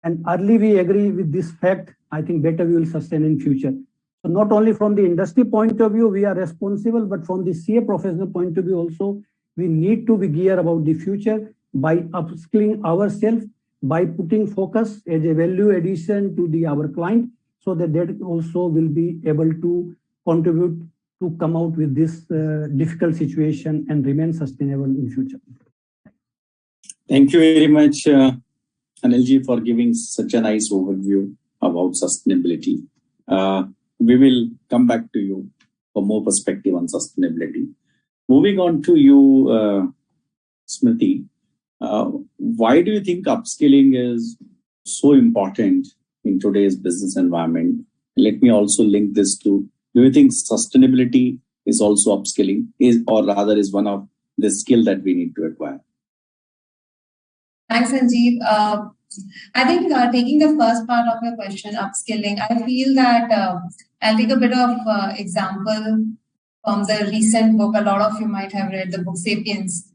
And early we agree with this fact, I think better we will sustain in future. So not only from the industry point of view, we are responsible, but from the CA professional point of view also, we need to be geared about the future by upskilling ourselves, by putting focus as a value addition to our client, so that they also will be able to contribute to come out with this difficult situation and remain sustainable in future. Thank you very much, Anilji, for giving such a nice overview about sustainability. We will come back to you for more perspective on sustainability. Moving on to you, Smriti, why do you think upskilling is so important in today's business environment? Let me also link this to, do you think sustainability is also upskilling, or rather is one of the skill that we need to acquire? Thanks, Sanjeev. I think taking the first part of your question, upskilling, I feel that I'll take a bit of example from the recent book. A lot of you might have read the book Sapiens.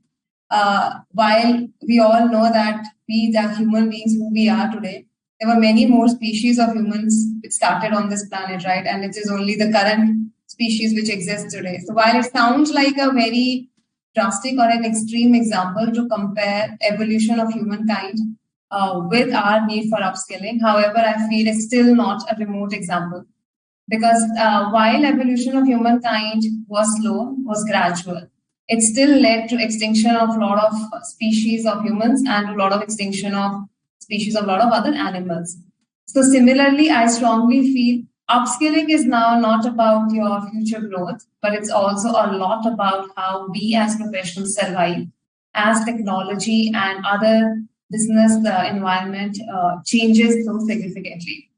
While we all know that we, the human beings who we are today, there were many more species of humans which started on this planet, right? And it is only the current species which exists today. So while it sounds like a very drastic or an extreme example to compare evolution of humankind with our need for upskilling, however, I feel it's still not a remote example. Because while evolution of humankind was slow, was gradual, it still led to extinction of a lot of species of humans and a lot of extinction of species of a lot of other animals. So similarly, I strongly feel upskilling is now not about your future growth, but it's also a lot about how we as professionals survive as technology and other business environment changes so significantly.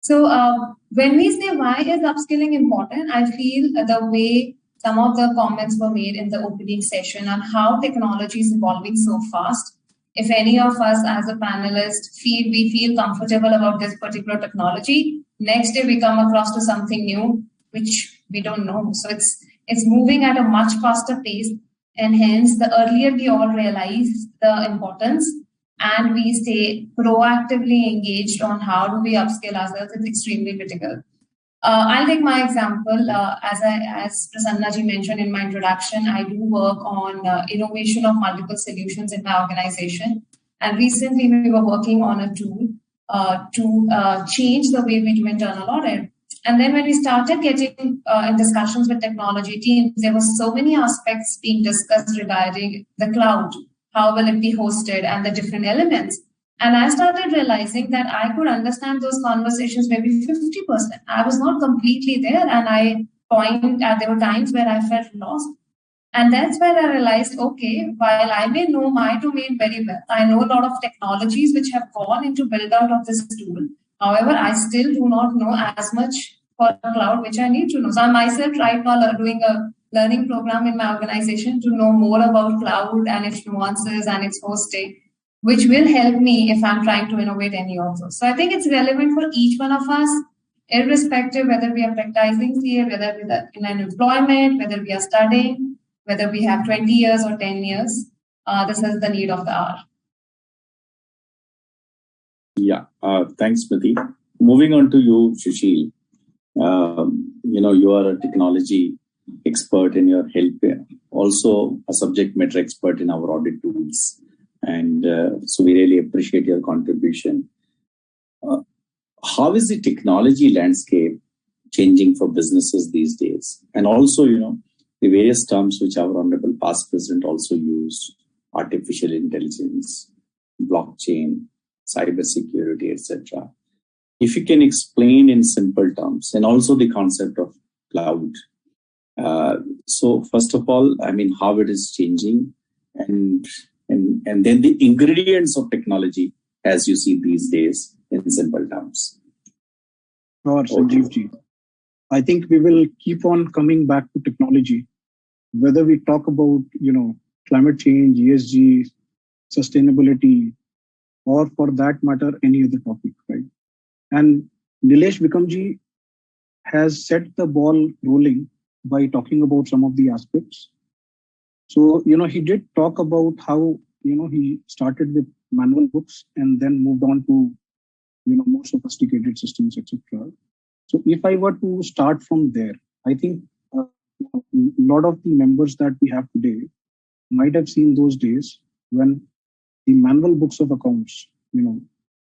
So when we say why is upskilling important, I feel the way some of the comments were made in the opening session on how technology is evolving so fast. If any of us as a panelist feel comfortable about this particular technology, next day we come across to something new which we don't know. So it's moving at a much faster pace, and hence the earlier we all realize the importance and we stay proactively engaged on how do we upskill ourselves, it's extremely critical. I'll take my example. As Prasannaji mentioned in my introduction, I do work on innovation of multiple solutions in my organization. And recently we were working on a tool to change the way we do internal audit. And then when we started getting in discussions with technology teams, there were so many aspects being discussed regarding the cloud. How will it be hosted and the different elements? And I started realizing that I could understand those conversations maybe 50%. I was not completely there, and there were times where I felt lost. And that's where I realized, okay, while I may know my domain very well, I know a lot of technologies which have gone into build out of this tool. However, I still do not know as much for cloud, which I need to know. So I'm myself right now doing a learning program in my organization to know more about cloud and its nuances and its hosting, which will help me if I'm trying to innovate any of those. So I think it's relevant for each one of us, irrespective whether we are practicing CA, whether we are in an employment, whether we are studying, whether we have 20 years or 10 years. This is the need of the hour. Yeah, thanks, Smriti. Moving on to you, Sushil. You are a technology expert in your help, also a subject matter expert in our audit tools. And so we really appreciate your contribution. How is the technology landscape changing for businesses these days? And also, the various terms which our Honorable Past President also used, artificial intelligence, blockchain, cybersecurity, etc. If you can explain in simple terms, and also the concept of cloud. So first of all, how it is changing, and then the ingredients of technology as you see these days in simple terms. Sure, Sanjeev ji. I think we will keep on coming back to technology whether we talk about, climate change, ESG, sustainability, or for that matter, any other topic, right? And Nilesh Vikamji has set the ball rolling by talking about some of the aspects. So, he did talk about how, he started with manual books and then moved on to, more sophisticated systems, etc. So if I were to start from there, I think a lot of the members that we have today might have seen those days when the manual books of accounts,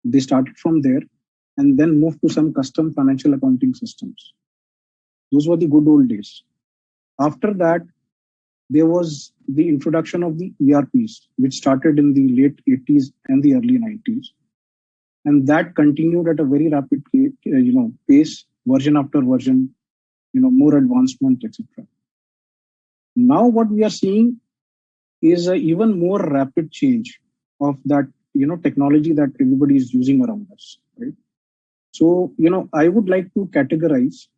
they started from there and then moved to some custom financial accounting systems. Those were the good old days. After that, there was the introduction of the ERPs, which started in the late 80s and the early 90s. And that continued at a very rapid pace, version after version, more advancement, etc. Now what we are seeing is an even more rapid change of that, technology that everybody is using around us, right? So, I would like to categorize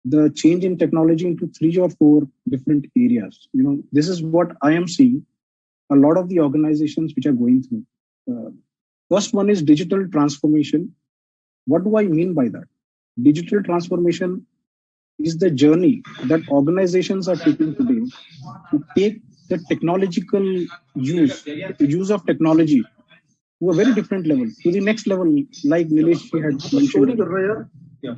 the change in technology into 3 or 4 different areas. This is what I am seeing a lot of the organizations which are going through. First one is digital transformation. What do I mean by that? Digital transformation is the journey that organizations are taking today to take the technological use of technology to a very different level, to the next level, like Nilesh had mentioned. Yeah.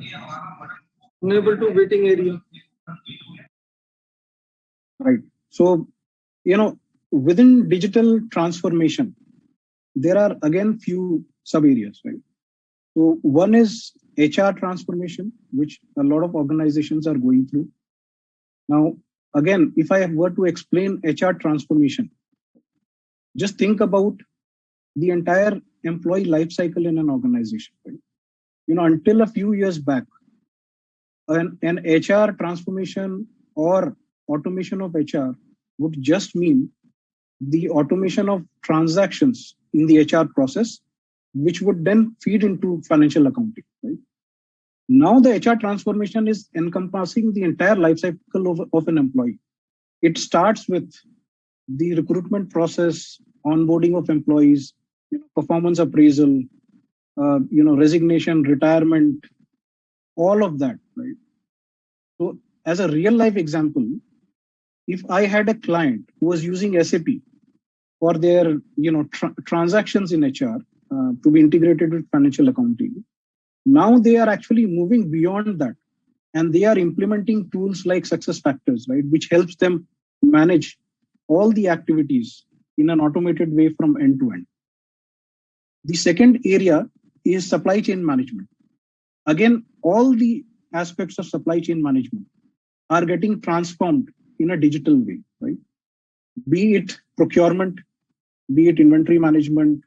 Unable to waiting area. Right. So, within digital transformation, there are again few sub areas, right? So one is HR transformation, which a lot of organizations are going through. Now, again, if I were to explain HR transformation, just think about the entire employee life cycle in an organization, right? Until a few years back, an HR transformation or automation of HR would just mean the automation of transactions in the HR process, which would then feed into financial accounting, right? Now the HR transformation is encompassing the entire life cycle of an employee. It starts with the recruitment process, onboarding of employees, performance appraisal, resignation, retirement, all of that, right? So as a real life example, if I had a client who was using SAP for their transactions in HR to be integrated with financial accounting, now they are actually moving beyond that, and they are implementing tools like SuccessFactors, right, which helps them manage all the activities in an automated way from end to end. The second area is supply chain management. Again, all the aspects of supply chain management are getting transformed in a digital way, right? Be it procurement, be it inventory management,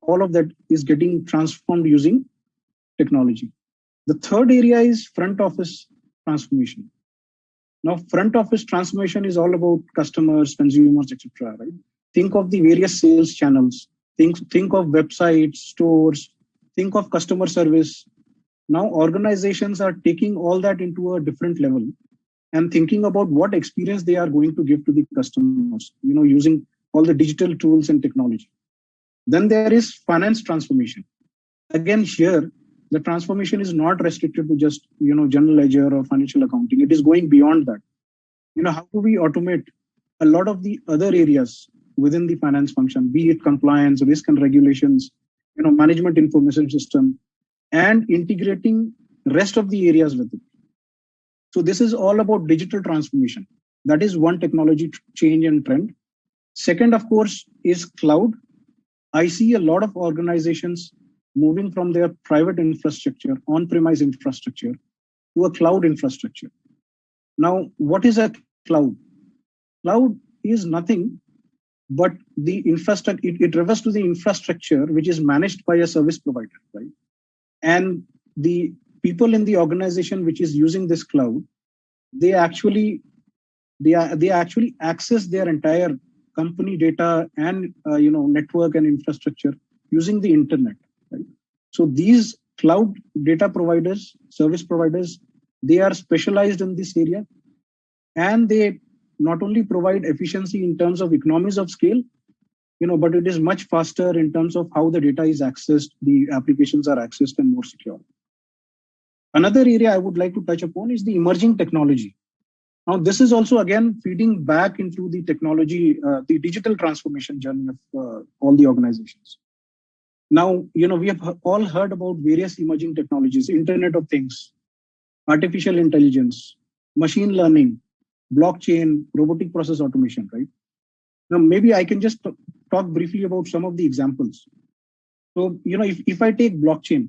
all of that is getting transformed using technology. The third area is front office transformation. Now, front office transformation is all about customers, consumers, etc. Right? Think of the various sales channels. Think of websites, stores. Think of customer service. Now, organizations are taking all that into a different level and thinking about what experience they are going to give to the customers. Using all the digital tools and technology. Then there is finance transformation. Again, here, the transformation is not restricted to just, general ledger or financial accounting. It is going beyond that. How do we automate a lot of the other areas within the finance function, be it compliance, risk and regulations, management information system, and integrating rest of the areas with it. So this is all about digital transformation. That is one technology change and trend. Second, of course, is cloud. I see a lot of organizations moving from their private infrastructure, on-premise infrastructure, to a cloud infrastructure. Now, what is a cloud? Cloud is nothing but the infrastructure. It refers to the infrastructure which is managed by a service provider, right? And the people in the organization which is using this cloud, they actually access their entire company data and network and infrastructure using the internet, right? So these cloud data providers, service providers, they are specialized in this area, and they not only provide efficiency in terms of economies of scale, but it is much faster in terms of how the data is accessed, the applications are accessed, and more secure. Another area I would like to touch upon is the emerging technology. Now, this is also again feeding back into the technology, the digital transformation journey of all the organizations. Now, we have all heard about various emerging technologies, Internet of Things, artificial intelligence, machine learning, blockchain, robotic process automation, right? Now, maybe I can just talk briefly about some of the examples. So, if I take blockchain,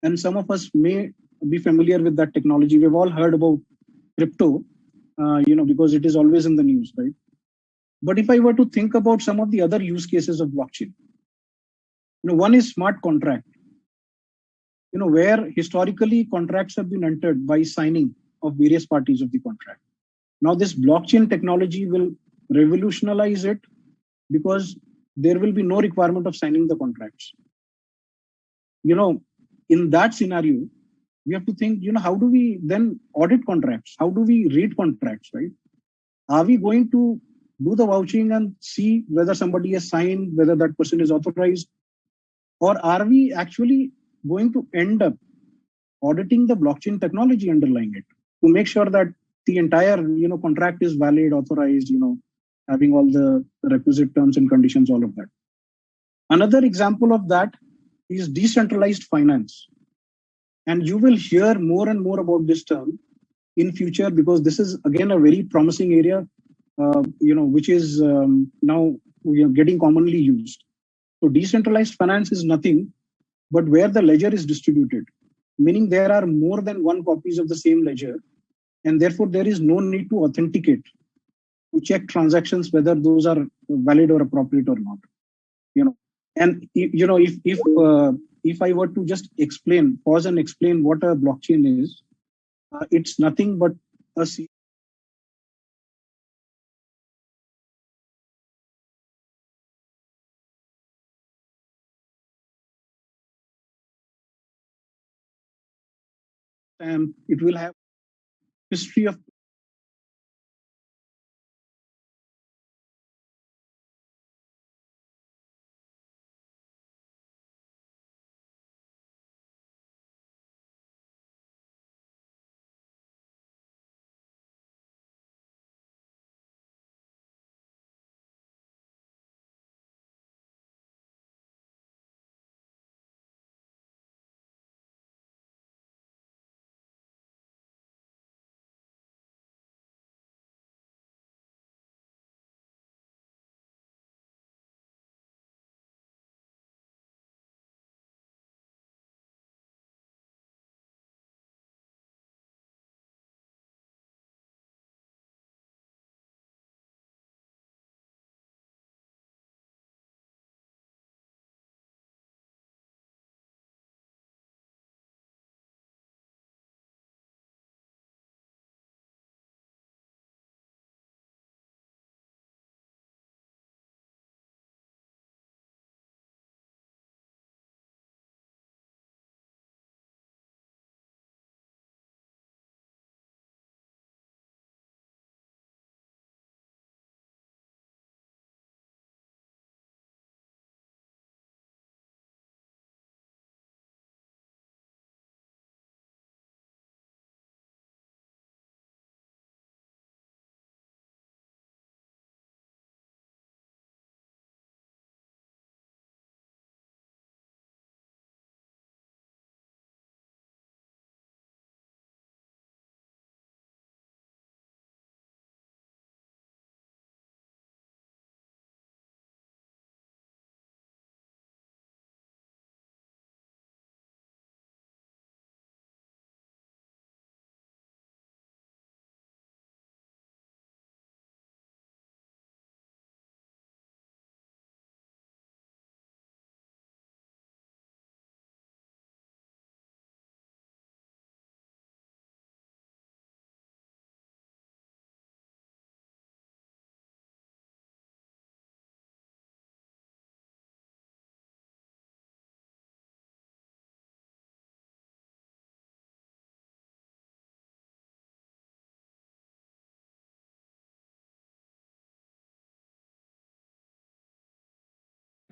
and some of us may be familiar with that technology, we've all heard about crypto, because it is always in the news, right? But if I were to think about some of the other use cases of blockchain, one is smart contract, where historically contracts have been entered by signing of various parties of the contract. Now, this blockchain technology will revolutionize it because there will be no requirement of signing the contracts. In that scenario, we have to think, how do we then audit contracts? How do we read contracts, right? Are we going to do the vouching and see whether somebody has signed, whether that person is authorized? Or are we actually going to end up auditing the blockchain technology underlying it to make sure that the entire, contract is valid, authorized, having all the requisite terms and conditions, all of that. Another example of that is decentralized finance. And you will hear more and more about this term in future, because this is again a very promising area, which is now getting commonly used. So decentralized finance is nothing but where the ledger is distributed, meaning there are more than one copies of the same ledger, and therefore there is no need to authenticate, to check transactions whether those are valid or appropriate or not. And if I were to just pause and explain what a blockchain is, it's nothing but a it will have history of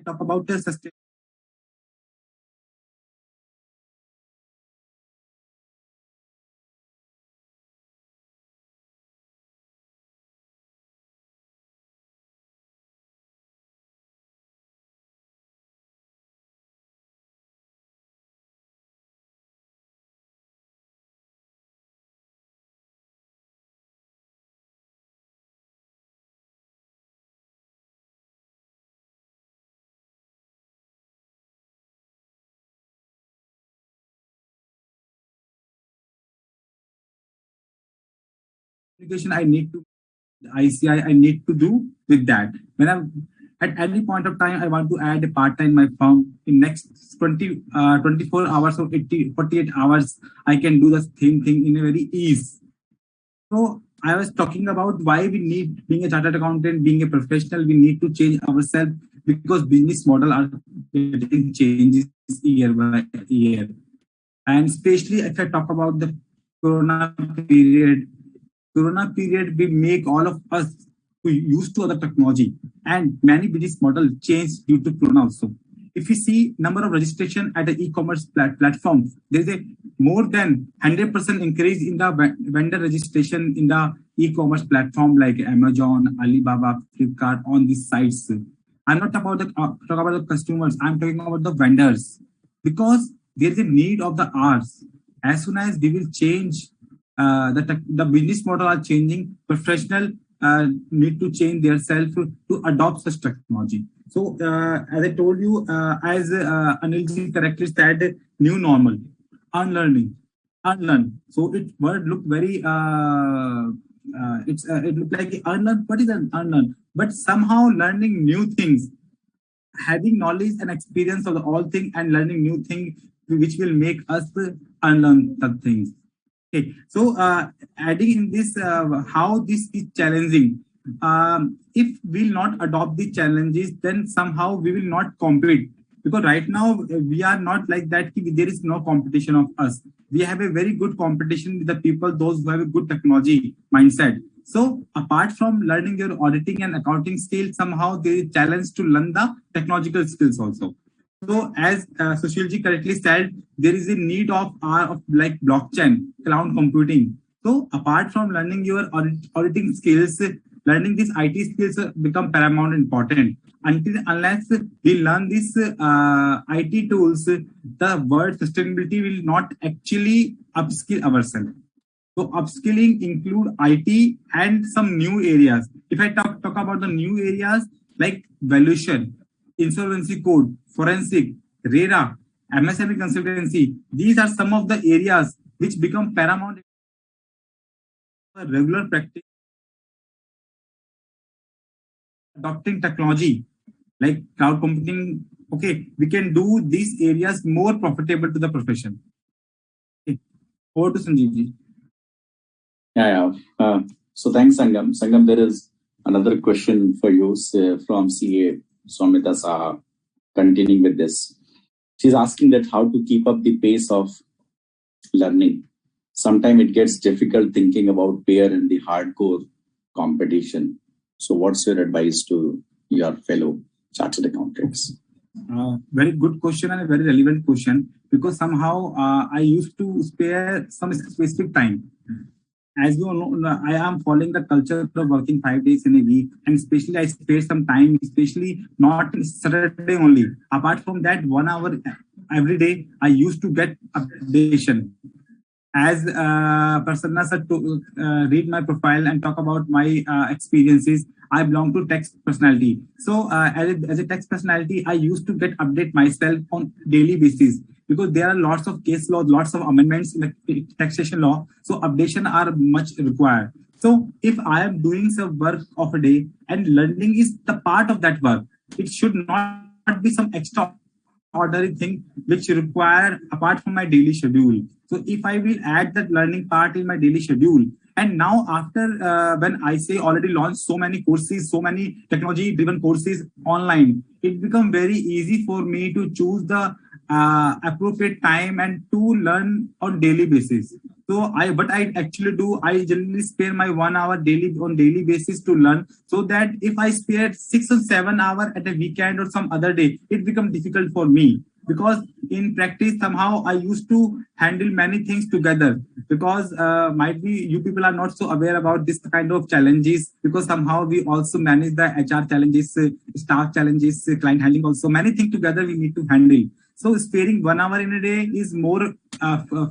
talk about the sustainability. I need to ICI I need to do with that. When I'm at any point of time, I want to add a part-time in my firm. In next 24 hours or 48 hours, I can do the same thing in a very ease. So I was talking about why we need, being a chartered accountant, being a professional, we need to change ourselves because business model are getting changes year by year. And especially if I talk about the Corona period will make all of us who used to other technology and many business model change due to Corona also. If you see number of registration at the e-commerce platform, there is a more than 100% increase in the vendor registration in the e-commerce platform like Amazon, Alibaba, Flipkart on these sites. I'm not about talk about the customers. I'm talking about the vendors because there is a need of the hours. As soon as we will change the business model are changing, professional need to change themselves to adopt such technology. So as I told you, as Anilji correctly said, new normal, unlearning, unlearn. So it word look very, it look like unlearn. What is an unlearn? But somehow learning new things, having knowledge and experience of the all thing and learning new thing, which will make us unlearn the things. Okay, so adding in this, how this is challenging. If we'll not adopt the challenges, then somehow we will not compete. Because right now we are not like that. There is no competition of us. We have a very good competition with the people, those who have a good technology mindset. So apart from learning your auditing and accounting skills, somehow there is challenge to learn the technological skills also. So as Sushilji correctly said, there is a need of like blockchain, cloud computing. So apart from learning your auditing skills, learning these IT skills become paramount important. Unless we learn these IT tools, the word sustainability will not actually upskill ourselves. So upskilling include IT and some new areas. If I talk about the new areas like valuation, insolvency code, forensic, RERA, MSME consultancy, these are some of the areas which become paramount regular practice. Adopting technology like cloud computing, okay, we can do these areas more profitable to the profession. Okay. Over to Sanjeev. Yeah. So thanks, Sangam. Sangam, there is another question for you from CA Swamita Saha. Continuing with this, she's asking that how to keep up the pace of learning. Sometimes it gets difficult thinking about peer and the hardcore competition. So what's your advice to your fellow chartered accountants? Very good question and a very relevant question because somehow I used to spare some specific time. As you know, I am following the culture of working 5 days in a week, and especially I spare some time, especially not Saturday only. Apart from that, 1 hour every day, I used to get updation. As Prasanna said, to read my profile and talk about my experiences, I belong to tax personality. So as a tax personality, I used to get update myself on daily basis. Because there are lots of case law, lots of amendments in the taxation law. So updation are much required. So if I am doing some work of a day and learning is the part of that work, it should not be some extraordinary thing which require apart from my daily schedule. So if I will add that learning part in my daily schedule, and now after when I say already launched so many courses, so many technology driven courses online, it becomes very easy for me to choose the appropriate time and to learn on daily basis. So but I actually do, I generally spare my 1 hour daily basis to learn, so that if I spare 6 or 7 hours at a weekend or some other day, it becomes difficult for me. Because in practice, somehow I used to handle many things together, because might be you people are not so aware about this kind of challenges, because somehow we also manage the HR challenges, staff challenges, client handling, also many things together we need to handle. So sparing 1 hour in a day is more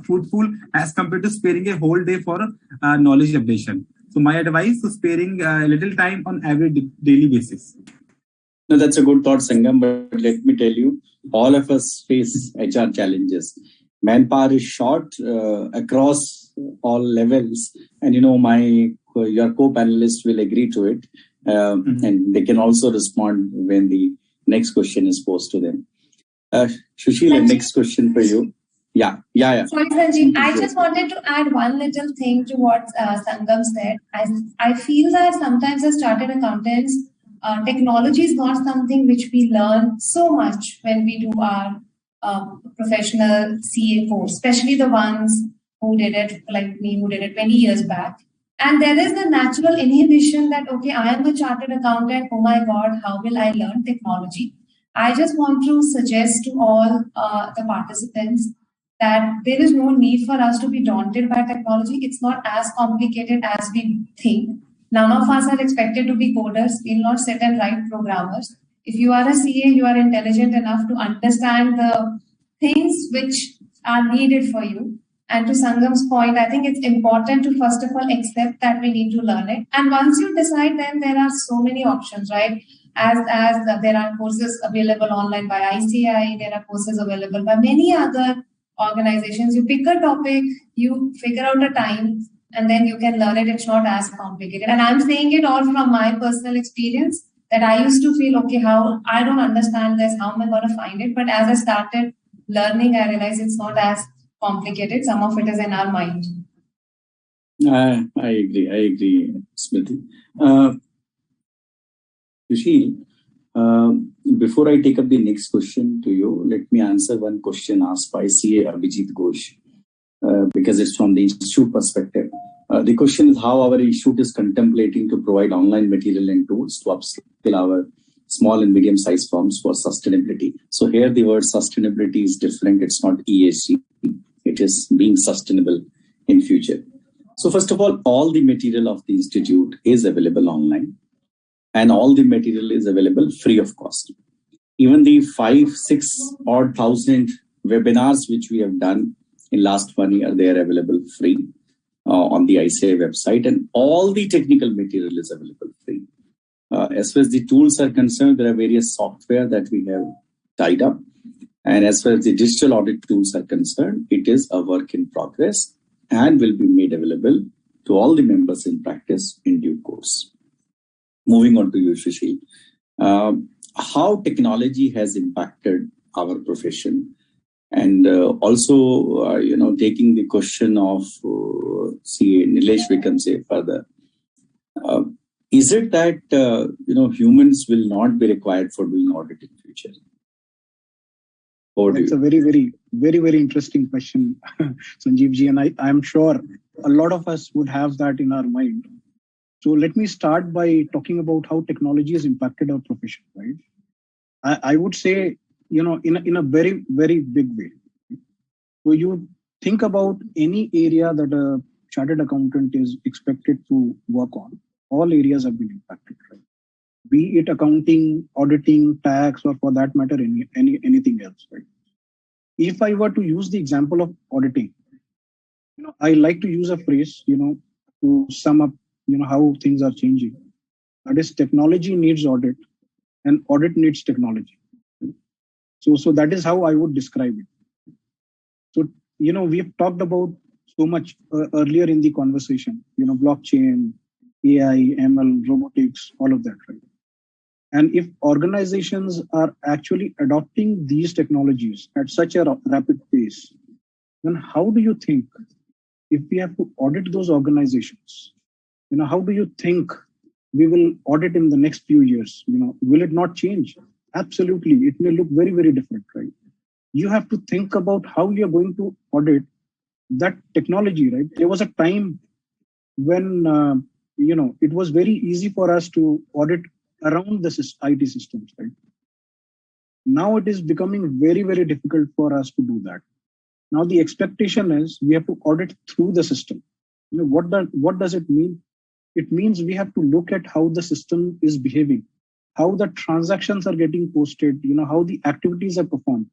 fruitful as compared to sparing a whole day for knowledge updation. So my advice is sparing little time on every daily basis. No, that's a good thought, Sangam. But let me tell you, all of us face HR challenges. Manpower is short across all levels, and your co-panelists will agree to it, and they can also respond when the next question is posed to them. Sushil, next question for you. Yeah. Sorry, Sanjeev. I just wanted to add one little thing to what Sangam said. I feel that sometimes as chartered accountants, technology is not something which we learn so much when we do our professional CA course, especially the ones who did it, like me, who did it 20 years back. And there is the natural inhibition that, okay, I am a chartered accountant. Oh my God, how will I learn technology? I just want to suggest to all the participants that there is no need for us to be daunted by technology. It's not as complicated as we think. None of us are expected to be coders. We'll not sit and write programmers. If you are a CA, you are intelligent enough to understand the things which are needed for you. And to Sangam's point, I think it's important to first of all accept that we need to learn it. And once you decide, then there are so many options, right? As there are courses available online by ICI, there are courses available by many other organizations. You pick a topic, you figure out a time, and then you can learn it. It's not as complicated. And I'm saying it all from my personal experience, that I used to feel, okay, how I don't understand this, how am I going to find it? But as I started learning, I realized it's not as complicated. Some of it is in our mind. I agree, Smriti. Sushil, before I take up the next question to you, let me answer one question asked by CA Abhijit Ghosh, because it's from the institute perspective. The question is how our institute is contemplating to provide online material and tools to upskill our small and medium-sized firms for sustainability. So here the word sustainability is different. It's not ESG. It is being sustainable in future. So first of all the material of the institute is available online, and all the material is available free of cost. Even the 5,000-6,000 webinars which we have done in last 1 year, they are available free on the ICI website, and all the technical material is available free. As far as the tools are concerned, there are various software that we have tied up. And as far as the digital audit tools are concerned, it is a work in progress and will be made available to all the members in practice in due course. Moving on to you, Sushil. How technology has impacted our profession, and also, taking the question of Nilesh Vikramse further. Is it that humans will not be required for doing audit in future? It's a very, very, very, very interesting question, Sanjeev ji, and I'm sure a lot of us would have that in our mind. So let me start by talking about how technology has impacted our profession, right? I would say, in a very, very big way. So you think about any area that a chartered accountant is expected to work on, all areas have been impacted, right? Be it accounting, auditing, tax, or for that matter, anything else, right? If I were to use the example of auditing, I like to use a phrase, to sum up, how things are changing. That is, technology needs audit, and audit needs technology. So that is how I would describe it. So, we've talked about so much earlier in the conversation, blockchain, AI, ML, robotics, all of that, right? And if organizations are actually adopting these technologies at such a rapid pace, then how do you think, if we have to audit those organizations, how do you think we will audit in the next few years? Will it not change? Absolutely. It may look very, very different, right? You have to think about how you're going to audit that technology, right? There was a time when, it was very easy for us to audit around the IT systems, right? Now it is becoming very, very difficult for us to do that. Now the expectation is we have to audit through the system. What does it mean? It means we have to look at how the system is behaving, how the transactions are getting posted, how the activities are performed,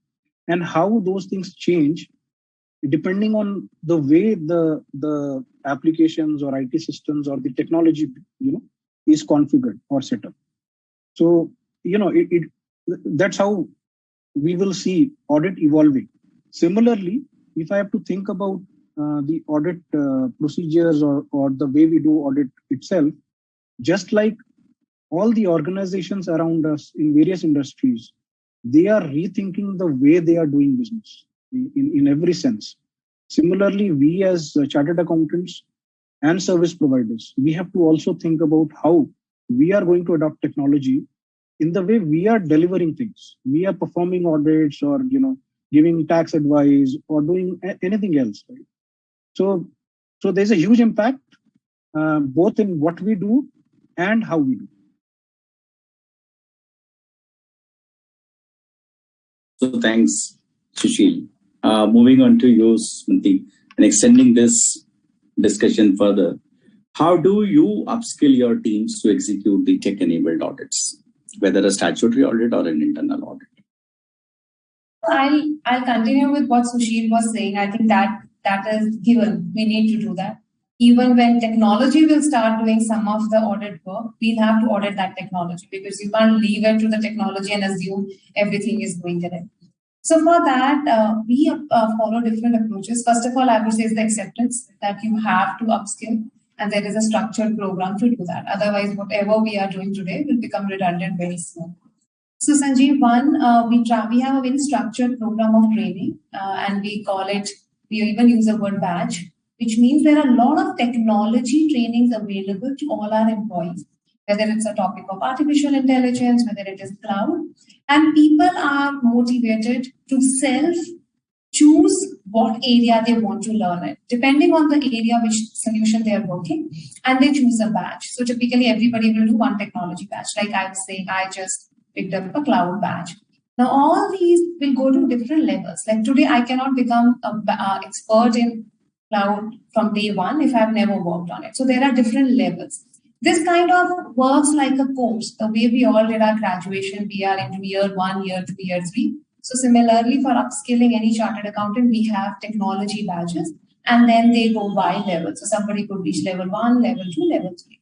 and how those things change depending on the way the applications or IT systems or the technology, is configured or set up. So, that's how we will see audit evolving. Similarly, if I have to think about the audit procedures or the way we do audit itself, just like all the organizations around us in various industries, they are rethinking the way they are doing business in every sense. Similarly, we as chartered accountants and service providers, we have to also think about how we are going to adopt technology in the way we are delivering things. We are performing audits or, giving tax advice or doing anything else. Right? So there's a huge impact both in what we do and how we do. So thanks, Sushil. Moving on to you, Smriti, and extending this discussion further, how do you upskill your teams to execute the tech-enabled audits, whether a statutory audit or an internal audit? I'll continue with what Sushil was saying. I think that is given. We need to do that. Even when technology will start doing some of the audit work, we'll have to audit that technology because you can't leave it to the technology and assume everything is going correct. So for that, we follow different approaches. First of all, I would say is the acceptance that you have to upskill, and there is a structured program to do that. Otherwise, whatever we are doing today will become redundant very soon. So Sanjeev, we have a very structured program of training, and we even use the word badge, which means there are a lot of technology trainings available to all our employees, whether it's a topic of artificial intelligence, whether it is cloud, and people are motivated to self-choose what area they want to learn it, depending on the area which solution they are working, and they choose a badge. So typically everybody will do one technology badge. Like I was saying, I just picked up a cloud badge. Now all these will go to different levels. Like today, I cannot become an expert in cloud from day one if I've never worked on it. So there are different levels. This kind of works like a course. The way we all did our graduation, we are into year 1, year 2, year 3. So similarly, for upskilling any chartered accountant, we have technology badges, and then they go by level. So somebody could reach level 1, level 2, level 3.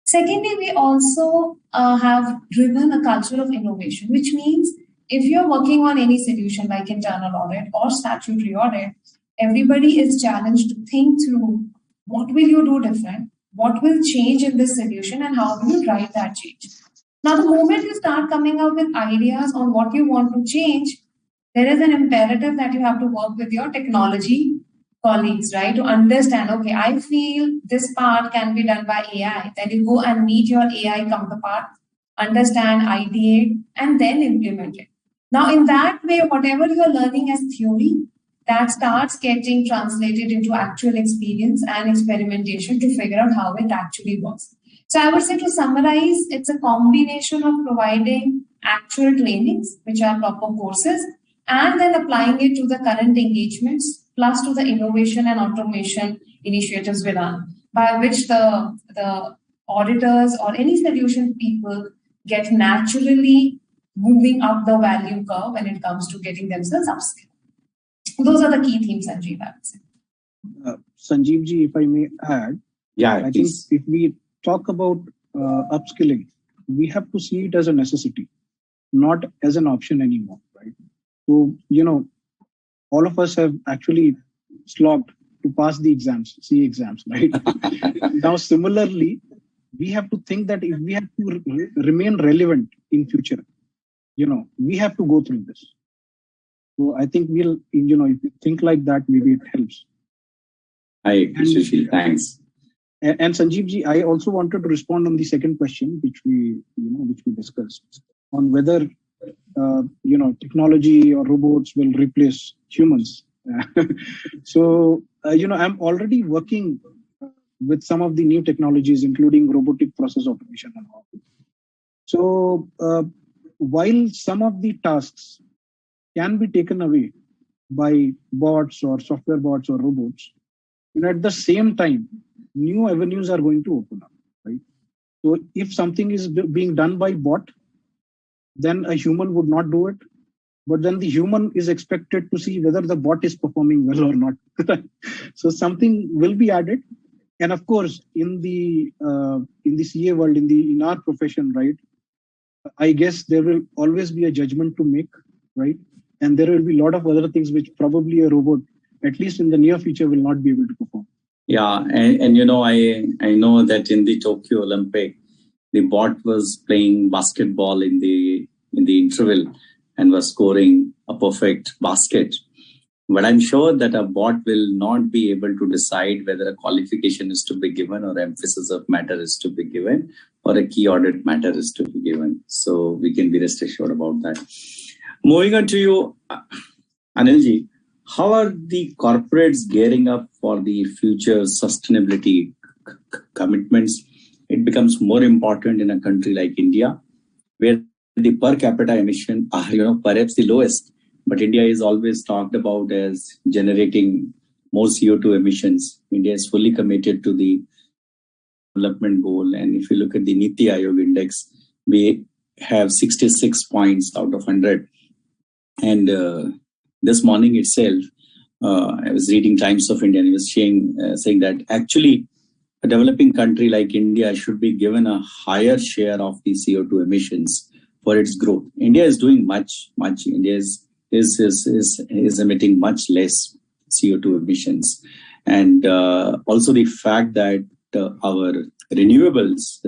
Secondly, we also have driven a culture of innovation, which means if you're working on any solution like internal audit or statutory audit, everybody is challenged to think through what will you do different, what will change in this solution, and how do you drive that change. Now, the moment you start coming up with ideas on what you want to change, there is an imperative that you have to work with your technology colleagues, right? To understand, okay, I feel this part can be done by AI. Then you go and meet your AI counterpart, understand, ideate, and then implement it. Now, in that way, whatever you are learning as theory, that starts getting translated into actual experience and experimentation to figure out how it actually works. So I would say, to summarize, it's a combination of providing actual trainings, which are proper courses, and then applying it to the current engagements, plus to the innovation and automation initiatives we run, by which the auditors or any solution people get naturally moving up the value curve when it comes to getting themselves upskilled. Those are the key themes, Sanjeev, I would say. Sanjeev ji, if I may add, I think if we talk about upskilling, we have to see it as a necessity, not as an option anymore, right? So, all of us have actually slogged to pass the exams, CA exams, right? Now, similarly, we have to think that if we have to remain relevant in future, we have to go through this. So I think we'll, if you think like that, maybe it helps. Hi, Sushil, thanks. And Sanjeev ji, I also wanted to respond on the second question, which we discussed on whether, technology or robots will replace humans. So I'm already working with some of the new technologies, including robotic process automation and all. So while some of the tasks can be taken away by bots or software bots or robots, at the same time, new avenues are going to open up, right? So if something is being done by bot, then a human would not do it. But then the human is expected to see whether the bot is performing well or not. So something will be added. And of course, in the CA world, in our profession, right, I guess there will always be a judgment to make, right? And there will be a lot of other things which probably a robot, at least in the near future, will not be able to perform. Yeah, and I know that in the Tokyo Olympic, the bot was playing basketball in the interval and was scoring a perfect basket. But I'm sure that a bot will not be able to decide whether a qualification is to be given or emphasis of matter is to be given or a key audit matter is to be given. So we can be rest assured about that. Moving on to you, Anilji, how are the corporates gearing up for the future sustainability commitments? It becomes more important in a country like India, where the per capita emission are, perhaps the lowest. But India is always talked about as generating more CO2 emissions. India is fully committed to the development goal. And if you look at the Niti Aayog index, we have 66 points out of 100. And this morning itself, I was reading Times of India and it was saying that actually a developing country like India should be given a higher share of the CO2 emissions for its growth. India is doing much. India is emitting much less CO2 emissions. And also the fact that our renewables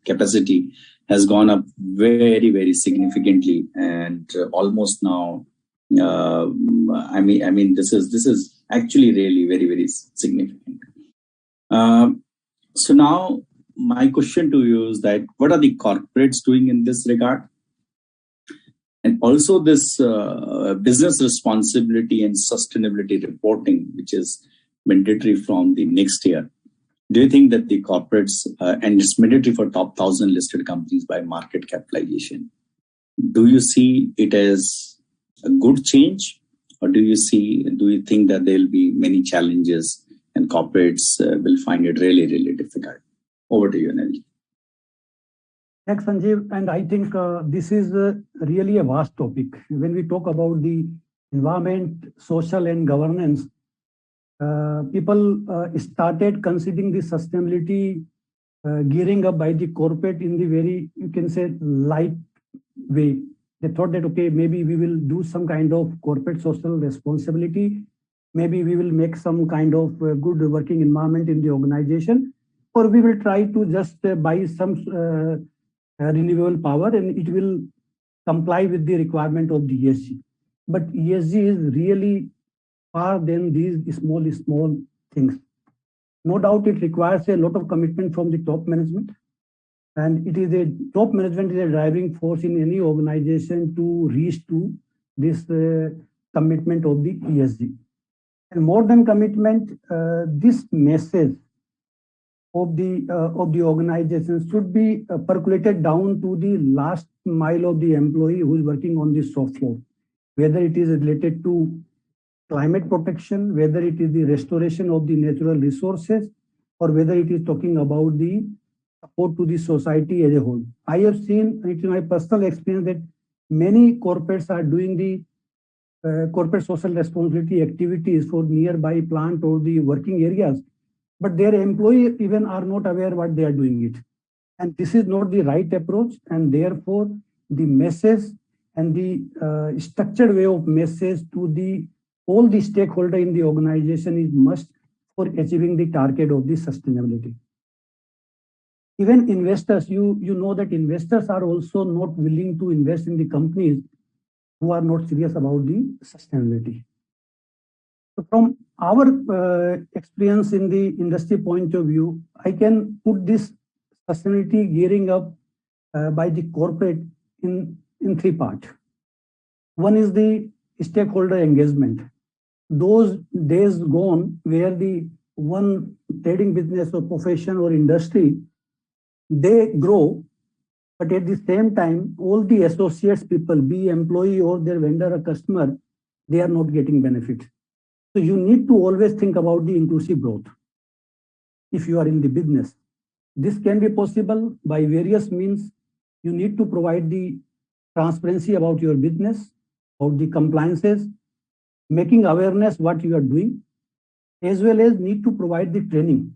capacity has gone up very, very significantly. And almost now, this is actually really very, very significant. So now my question to you is that what are the corporates doing in this regard? And also this business responsibility and sustainability reporting, which is mandatory from the next year. Do you think that the corporates, and it's mandatory for top 1,000 listed companies by market capitalization, do you see it as a good change? Or do you think that there will be many challenges and corporates will find it really, really difficult? Over to you, Anil. Thanks, Sanjeev. And I think this is really a vast topic. When we talk about the environment, social and governance, people started considering the sustainability gearing up by the corporate in the very, you can say, light way. They thought that, okay, maybe we will do some kind of corporate social responsibility. Maybe we will make some kind of good working environment in the organization, or we will try to just buy some renewable power and it will comply with the requirement of the ESG. But ESG is really far than these small things. No doubt it requires a lot of commitment from the top management. And it is top management is a driving force in any organization to reach to this commitment of the ESG. And more than commitment, this message of the organization should be percolated down to the last mile of the employee who is working on the shop floor, whether it is related to climate protection, whether it is the restoration of the natural resources, or whether it is talking about the support to the society as a whole. I have seen it in my personal experience that many corporates are doing the corporate social responsibility activities for nearby plant or the working areas, but their employees even are not aware what they are doing it. And this is not the right approach, and therefore the message and the structured way of message to all the stakeholder in the organization is must for achieving the target of the sustainability. Even investors, you know that investors are also not willing to invest in the companies who are not serious about the sustainability. So from our experience in the industry point of view, I can put this sustainability gearing up by the corporate in three parts. One is the stakeholder engagement. those days gone where the one trading business or profession or industry, they grow, but at the same time, all the associates people, be employee or their vendor or customer, they are not getting benefit. So you need to always think about the inclusive growth if you are in the business. This can be possible by various means. You need to provide the transparency about your business, about the compliances, making awareness what you are doing, as well as need to provide the training.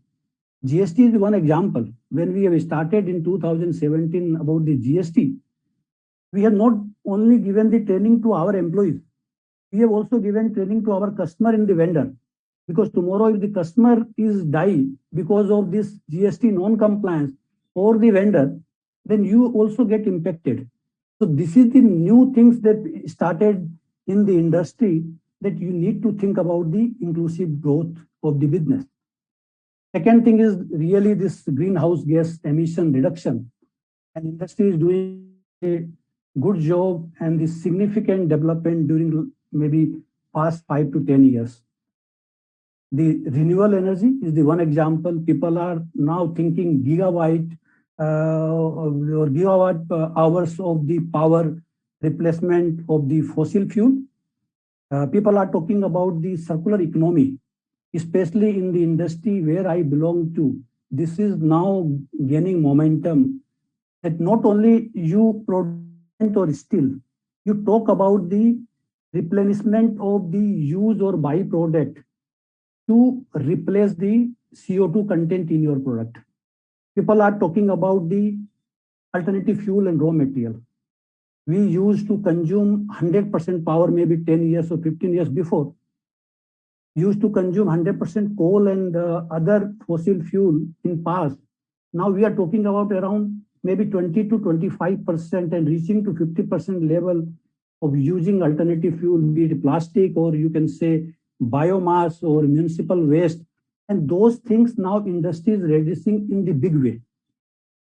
GST is one example. When we have started in 2017 about the GST, we have not only given the training to our employees, we have also given training to our customer and the vendor. Because tomorrow if the customer is die because of this GST non-compliance or the vendor, then you also get impacted. So this is the new things that started in the industry, that you need to think about the inclusive growth of the business. Second thing is really this greenhouse gas emission reduction. And industry is doing a good job and the significant development during maybe past 5 to 10 years. The renewable energy is the one example. People are now thinking gigawatt or gigawatt hours of the power replacement of the fossil fuel. People are talking about the circular economy, especially in the industry where I belong to. This is now gaining momentum, that not only you produce or still, you talk about the replenishment of the use or byproduct to replace the CO2 content in your product. People are talking about the alternative fuel and raw material. We used to consume 100% power maybe 10 years or 15 years before. Used to consume 100% coal and other fossil fuel in past. Now we are talking about around maybe 20 to 25% and reaching to 50% level of using alternative fuel, be it plastic or you can say biomass or municipal waste. And those things now industry is reducing in the big way.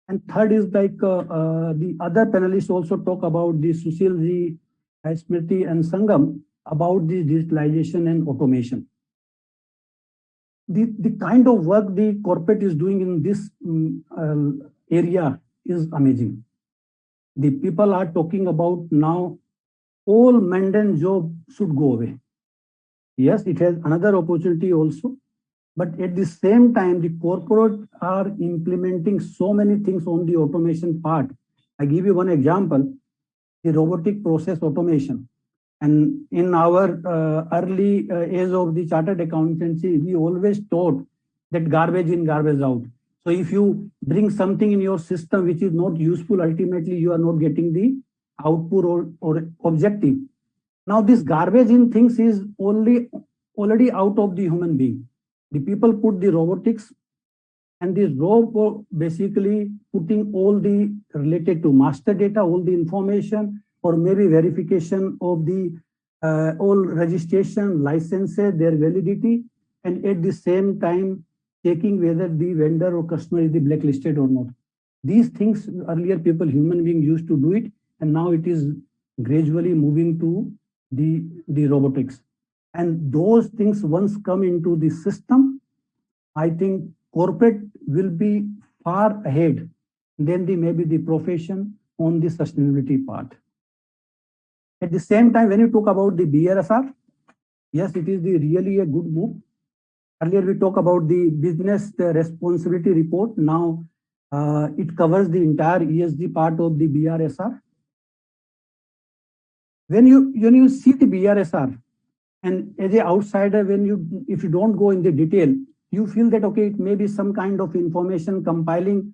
And third is like the other panelists also talk about the Sushilji, Smriti and Sangam about the digitalization and automation. The kind of work the corporate is doing in this area is amazing. The people are talking about now all mundane job should go away. Yes, it has another opportunity also. But at the same time, the corporate are implementing so many things on the automation part. I give you one example, the robotic process automation. And in our early age of the chartered accountancy, we always taught that garbage in, garbage out. So if you bring something in your system which is not useful, ultimately you are not getting the output or objective. Now this garbage in things is already out of the human being. The people put the robotics and this robot basically putting all the related to master data, all the information, or maybe verification of the all registration, licenses, their validity, and at the same time checking whether the vendor or customer is the blacklisted or not. These things earlier people, human beings used to do it, and now it is gradually moving to the robotics. And those things once come into the system, I think corporate will be far ahead than maybe the profession on the sustainability part. At the same time, when you talk about the BRSR, yes, it is really a good move. Earlier we talked about the business responsibility report. Now it covers the entire ESG part of the BRSR. When you see the BRSR, and as an outsider, if you don't go in the detail, you feel that, okay, it may be some kind of information compiling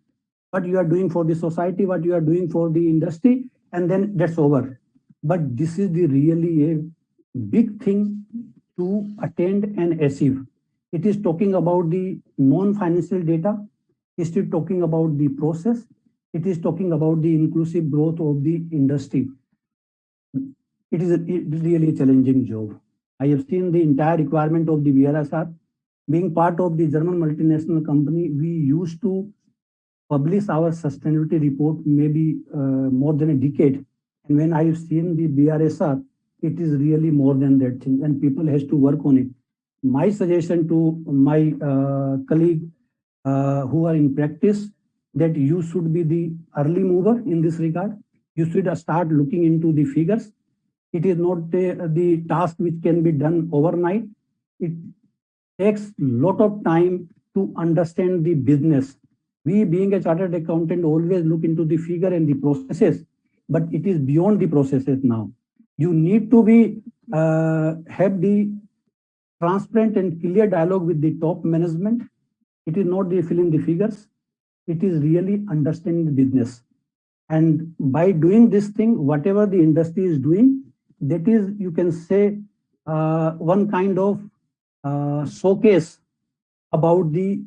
what you are doing for the society, what you are doing for the industry, and then that's over. But this is really a big thing to attend and achieve. It is talking about the non-financial data. It is talking about the process. It is talking about the inclusive growth of the industry. It is really a challenging job. I have seen the entire requirement of the BRSR. Being part of the German multinational company, we used to publish our sustainability report maybe more than a decade. And when I have seen the BRSR, it is really more than that thing, and people has to work on it. My suggestion to my colleague who are in practice, that you should be the early mover in this regard. You should start looking into the figures. It is not the task which can be done overnight. It takes a lot of time to understand the business. We, being a chartered accountant, always look into the figure and the processes, but it is beyond the processes now. You need to be have the transparent and clear dialogue with the top management. It is not the filling the figures. It is really understanding the business. And by doing this thing, whatever the industry is doing, that is, you can say, one kind of showcase about the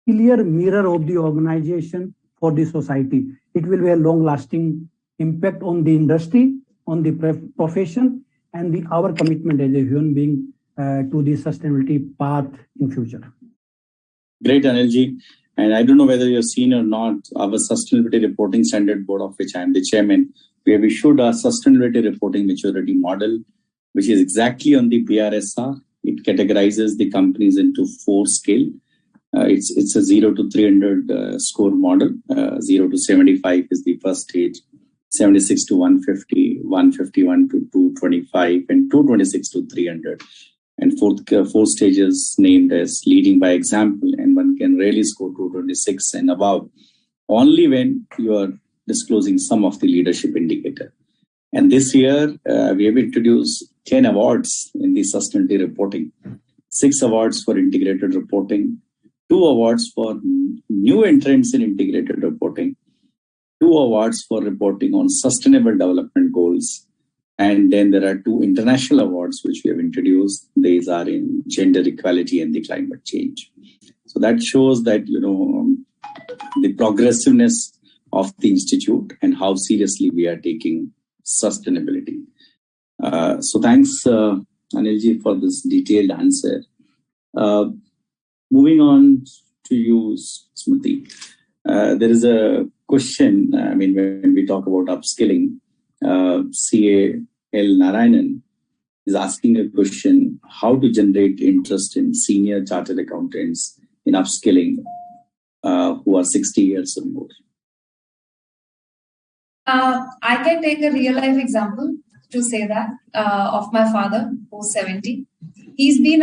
clear mirror of the organization for the society. It will be a long-lasting impact on the industry, on the profession, and our commitment as a human being to the sustainability path in future. Great, Anilji. And I don't know whether you've seen or not, our Sustainability Reporting Standard Board, of which I am the chairman, we have issued a Sustainability Reporting Maturity Model, which is exactly on the BRSR. It categorizes the companies into 4 scale. It's a 0 to 300 score model. 0 to 75 is the first stage, 76 to 150, 151 to 225, and 226 to 300. And fourth stage is named as leading by example, and one can really score 226 and above only when you are disclosing some of the leadership indicator. And this year, we have introduced 10 awards in the sustainability reporting, 6 awards for integrated reporting, 2 awards for new entrants in integrated reporting, 2 awards for reporting on sustainable development goals. And then there are 2 international awards which we have introduced. These are in gender equality and the climate change. So that shows that, the progressiveness of the institute and how seriously we are taking sustainability. So thanks, Anilji, for this detailed answer. Moving on to you, Smriti. There is a question, when we talk about upskilling, CA L. Narayanan is asking a question, how to generate interest in senior chartered accountants in upskilling who are 60 years or more. I can take a real life example to say that of my father, who's 70. He's been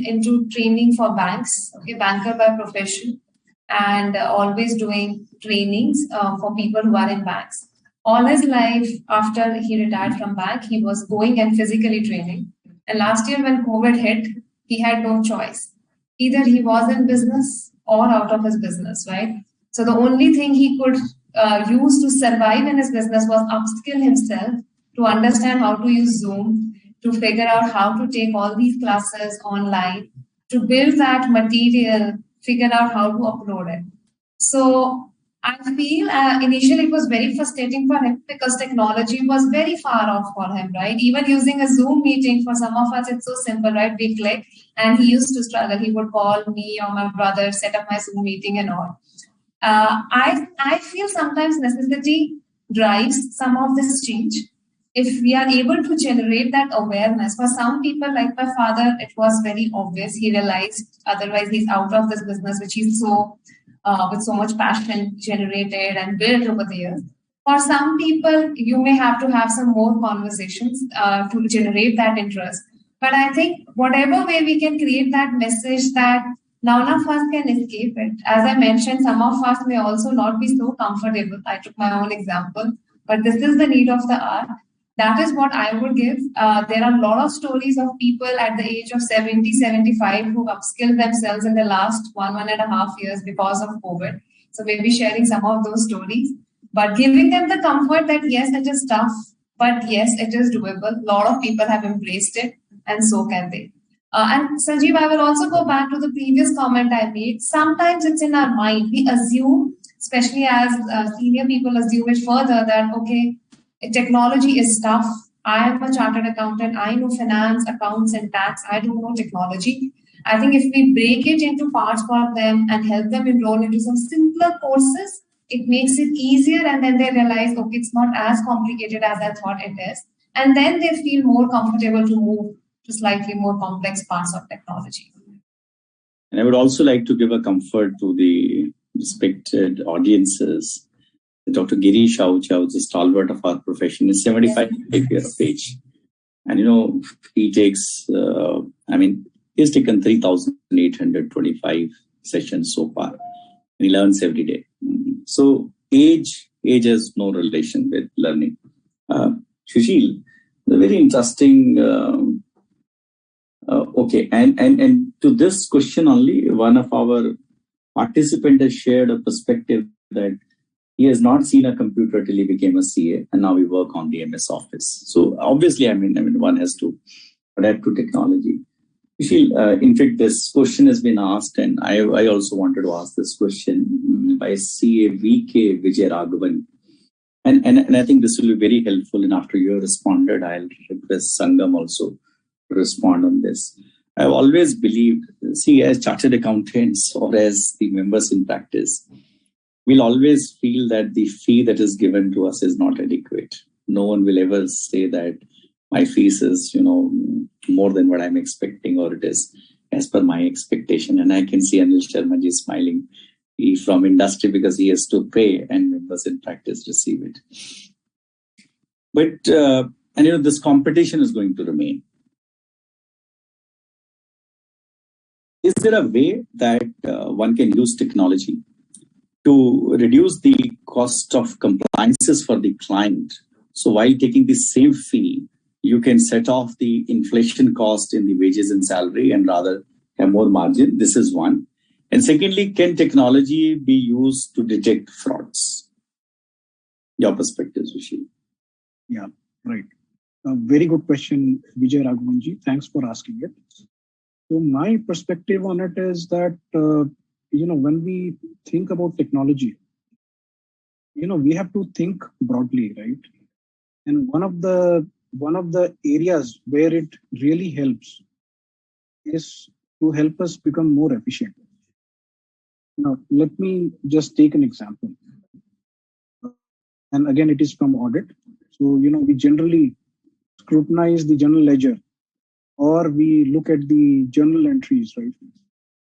into training for banks, banker by profession, and always doing trainings for people who are in banks. All his life, after he retired from bank, he was going and physically training. And last year when COVID hit, he had no choice. Either he was in business or out of his business, right? So the only thing he could use to survive in his business was upskill himself to understand how to use Zoom, to figure out how to take all these classes online, to build that material, figure out how to upload it. So I feel initially it was very frustrating for him because technology was very far off for him, right? Even using a Zoom meeting for some of us, it's so simple, right? We click, and he used to struggle. He would call me or my brother, set up my Zoom meeting and all. I feel sometimes necessity drives some of this change. If we are able to generate that awareness, for some people like my father, it was very obvious. He realized otherwise he's out of this business, which he's so with so much passion generated and built over the years. For some people, you may have to have some more conversations to generate that interest. But I think whatever way we can create that message that none of us can escape it. As I mentioned, some of us may also not be so comfortable. I took my own example, but this is the need of the hour. That is what I would give. There are a lot of stories of people at the age of 70, 75 who upskilled themselves in the last 1.5 years because of COVID. So maybe sharing some of those stories, but giving them the comfort that yes, it is tough, but yes, it is doable. A lot of people have embraced it, and so can they. And Sanjeev, I will also go back to the previous comment I made. Sometimes it's in our mind. We assume, especially as senior people assume it further that, okay, technology is tough. I am a chartered accountant. I know finance, accounts, and tax. I don't know technology. I think if we break it into parts for them and help them enroll into some simpler courses, it makes it easier. And then they realize, okay, it's not as complicated as I thought it is. And then they feel more comfortable to move to slightly more complex parts of technology. And I would also like to give a comfort to the respected audiences. Dr. Girish Ahuja, the stalwart of our profession, is 75 years of age. And, he takes, he's taken 3,825 sessions so far. And he learns every day. So age has no relation with learning. Sushil, a very interesting, okay. And to this question only, one of our participants has shared a perspective that he has not seen a computer till he became a CA, and now we work on the MS Office. So obviously, one has to adapt to technology. Sushil, in fact, this question has been asked, and I also wanted to ask this question by CA VK Vijay Raghavan. And I think this will be very helpful. And after you have responded, I'll request Sangam also to respond on this. I've always believed, as chartered accountants or as the members in practice, we'll always feel that the fee that is given to us is not adequate. No one will ever say that my fees is, more than what I'm expecting, or it is as per my expectation. And I can see Anil Sharma ji smiling. He from industry because he has to pay and members in practice receive it. But, this competition is going to remain. Is there a way that one can use technology to reduce the cost of compliances for the client? So while taking the same fee, you can set off the inflation cost in the wages and salary and rather have more margin. This is one. And secondly, can technology be used to detect frauds? Your perspective, Sushil. Yeah, right. A very good question, Vijay Raghavanji. Thanks for asking it. So my perspective on it is that, when we think about technology, we have to think broadly, right? And one of the areas where it really helps is to help us become more efficient. Now, let me just take an example. And again, it is from audit. So, we generally scrutinize the general ledger or we look at the journal entries, right?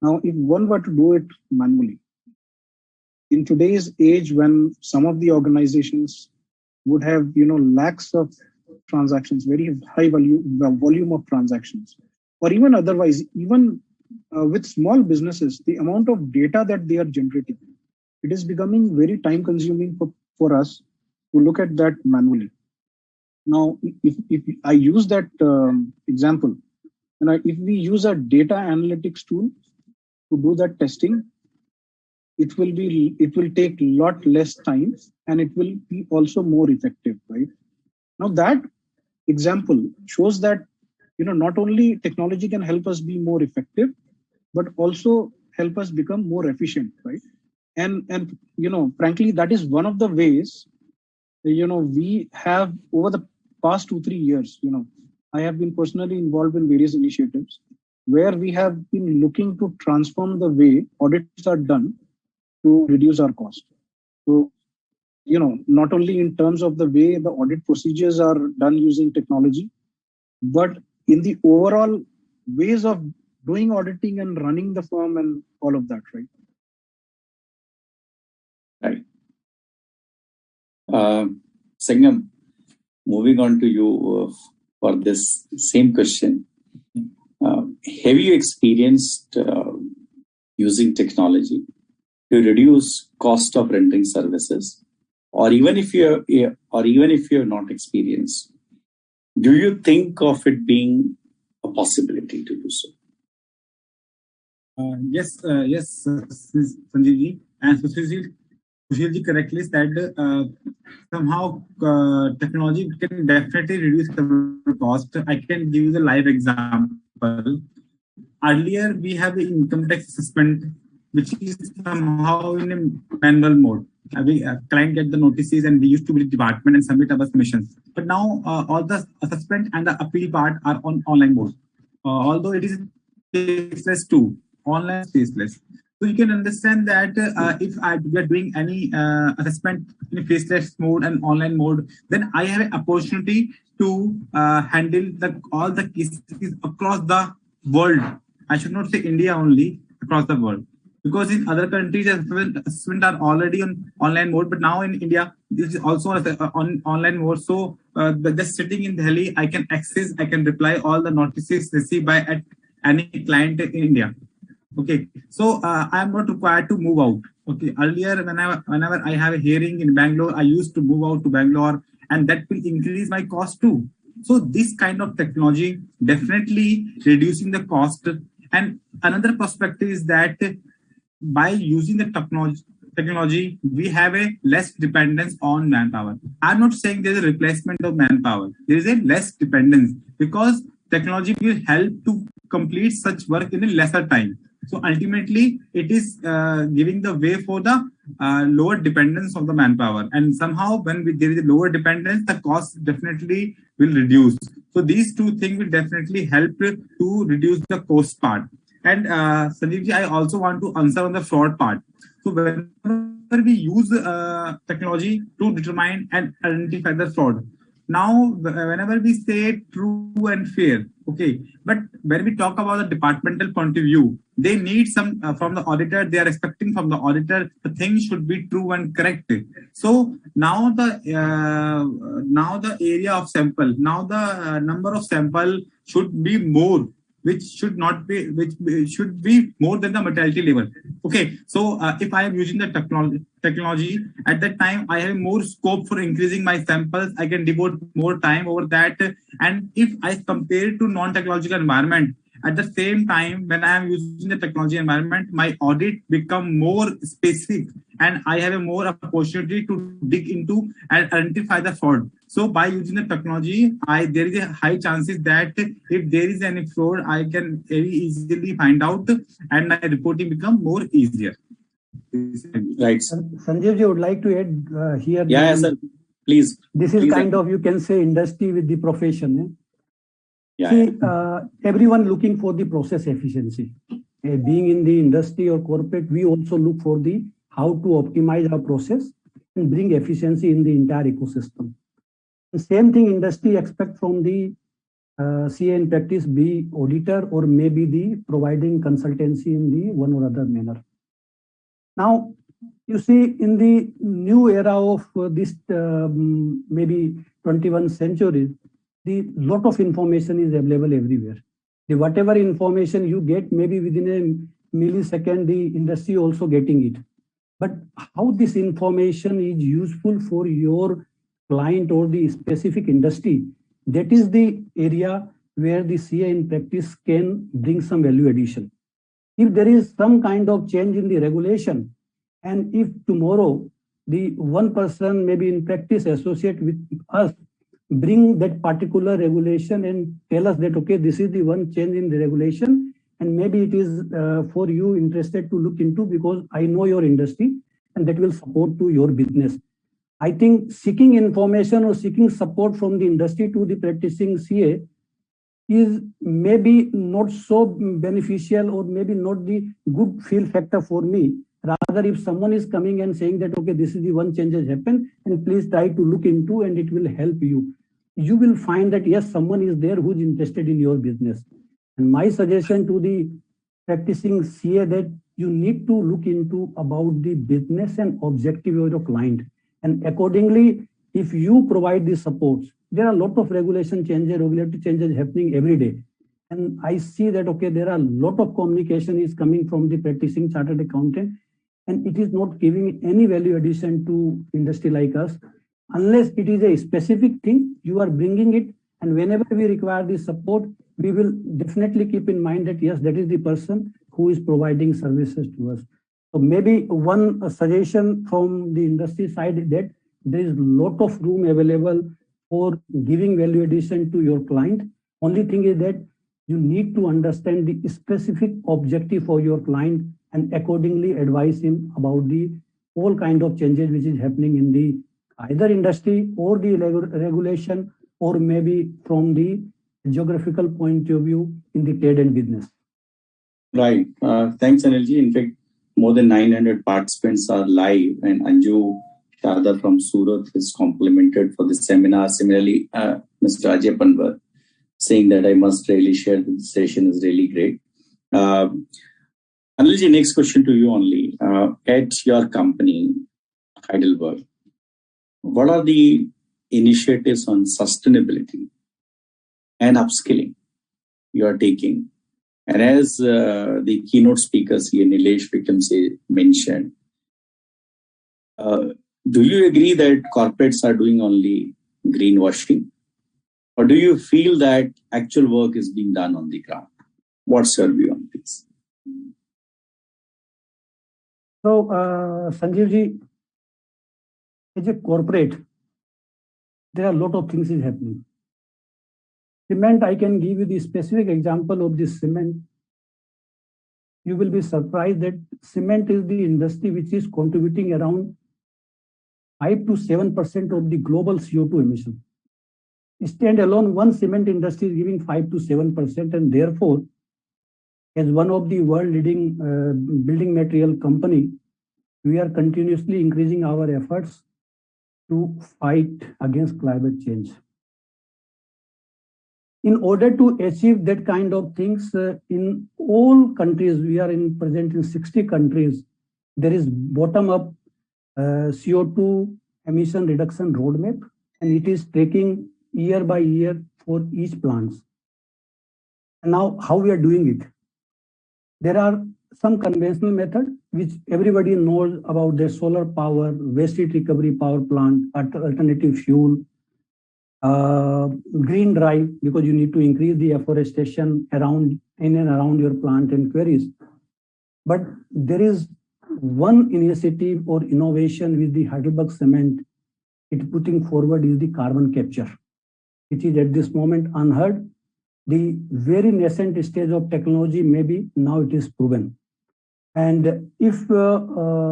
Now, if one were to do it manually, in today's age when some of the organizations would have, lakhs of transactions, very high volume of transactions, or even otherwise, even with small businesses, the amount of data that they are generating, it is becoming very time consuming for us to look at that manually. Now, if I use that example, if we use a data analytics tool to do that testing, it will take a lot less time and it will be also more effective, right? Now that example shows that, not only technology can help us be more effective, but also help us become more efficient, right? And frankly, that is one of the ways, we have over the past 2-3 years, I have been personally involved in various initiatives where we have been looking to transform the way audits are done to reduce our cost. So, not only in terms of the way the audit procedures are done using technology, but in the overall ways of doing auditing and running the firm and all of that, right? Right. Sangam, moving on to you for this same question. Have you experienced using technology to reduce cost of rendering services, or even if you have not experienced, do you think of it being a possibility to do so? Yes, Sanjeevji, and Sushilji correctly said. Somehow technology can definitely reduce the cost. I can give you the live example. Earlier, we have the income tax assessment, which is somehow in a manual mode. Client get the notices and we used to be the department and submit our submissions. But now all the assessment and the appeal part are on online mode. Although it is faceless too, online faceless. So you can understand that if we are doing any assessment in faceless mode and online mode, then I have an opportunity to handle all the cases across the world. I should not say India only, across the world. Because in other countries, assessment are already on online mode, but now in India, this is also on online mode. So just sitting in Delhi, I can access, I can reply all the notices received by at any client in India. Okay, so I am not required to move out. Okay, earlier whenever I have a hearing in Bangalore, I used to move out to Bangalore, and that will increase my cost too. So this kind of technology definitely reducing the cost. And another perspective is that by using the technology, we have a less dependence on manpower. I'm not saying there's a replacement of manpower. There is a less dependence because technology will help to complete such work in a lesser time. So ultimately, it is giving the way for the lower dependence of the manpower. And somehow, when there is a lower dependence, the cost definitely will reduce. So these two things will definitely help to reduce the cost part. And Sanjeev ji, I also want to answer on the fraud part. So whenever we use technology to determine and identify the fraud, now whenever we say true and fair, okay, but when we talk about the departmental point of view, they need some from the auditor. They are expecting from the auditor the thing should be true and correct. So now the area of sample, now the number of sample should be more, which should be more than the mortality level. Okay, so if I am using the technology, at that time I have more scope for increasing my samples. I can devote more time over that. And if I compare it to non-technological environment, at the same time, when I am using the technology environment, my audit become more specific and I have a more opportunity to dig into and identify the fraud. So by using the technology, there is a high chances that if there is any fraud, I can very easily find out and my reporting become more easier. Right. Sanjeev ji would like to add here. Yeah, sir. Please. This is kind of, you can say, industry with the profession. Eh? Yeah, See, everyone looking for the process efficiency. Being in the industry or corporate, we also look for the how to optimize our process and bring efficiency in the entire ecosystem. The same thing industry expect from the CA in practice, be auditor or maybe the providing consultancy in the one or other manner. Now, you see, in the new era of this maybe 21st century, the lot of information is available everywhere. The whatever information you get, maybe within a millisecond, the industry also getting it. But how this information is useful for your client or the specific industry, that is the area where the CA in practice can bring some value addition. If there is some kind of change in the regulation, and if tomorrow the one person maybe in practice associate with us, bring that particular regulation and tell us that, okay, this is the one change in the regulation, and maybe it is for you interested to look into because I know your industry and that will support to your business. I think seeking information or seeking support from the industry to the practicing CA is maybe not so beneficial or maybe not the good feel factor for me. Rather, if someone is coming and saying that, okay, this is the one change has happened and please try to look into and it will help you, you will find that yes, someone is there who is interested in your business. And my suggestion to the practicing CA that you need to look into about the business and objective of your client. And accordingly, if you provide the supports, there are a lot of regulation changes, regulatory changes happening every day. And I see that, okay, there are a lot of communication is coming from the practicing chartered accountant, and it is not giving any value addition to industry like us. Unless it is a specific thing, you are bringing it. And whenever we require this support, we will definitely keep in mind that, yes, that is the person who is providing services to us. So maybe one suggestion from the industry side is that there is a lot of room available for giving value addition to your client. Only thing is that you need to understand the specific objective for your client and accordingly advise him about the all kind of changes which is happening in the either industry or the regulation or maybe from the geographical point of view in the trade and business. Right. Thanks, Anilji. In fact, more than 900 participants are live, and Anju Sharda from Surat is complimented for the seminar. Similarly, Mr. Ajay Panwar saying that I must really share that the session is really great. Anilji, next question to you only. At your company, Heidelberg, what are the initiatives on sustainability and upskilling you are taking? And as the keynote speakers here, Nilesh Vikram mentioned, do you agree that corporates are doing only greenwashing? Or do you feel that actual work is being done on the ground? What's your view on this? So, Sanjeev ji, as a corporate, there are a lot of things is happening. Cement, I can give you the specific example of this cement. You will be surprised that cement is the industry which is contributing around 5 to 7% of the global CO2 emission. Standalone, one cement industry is giving 5 to 7%, and therefore, as one of the world leading building material company, we are continuously increasing our efforts to fight against climate change. In order to achieve that kind of things, in all countries, we are present in 60 countries, there is bottom-up CO2 emission reduction roadmap, and it is taking year by year for each plants. And now, how we are doing it? There are some conventional methods which everybody knows about: the solar power, waste heat recovery power plant, alternative fuel, green drive, because you need to increase the afforestation in and around your plant and quarries. But there is one initiative or innovation with the Heidelberg Cement it putting forward is the carbon capture, which is at this moment unheard. The very nascent stage of technology, maybe now it is proven. And if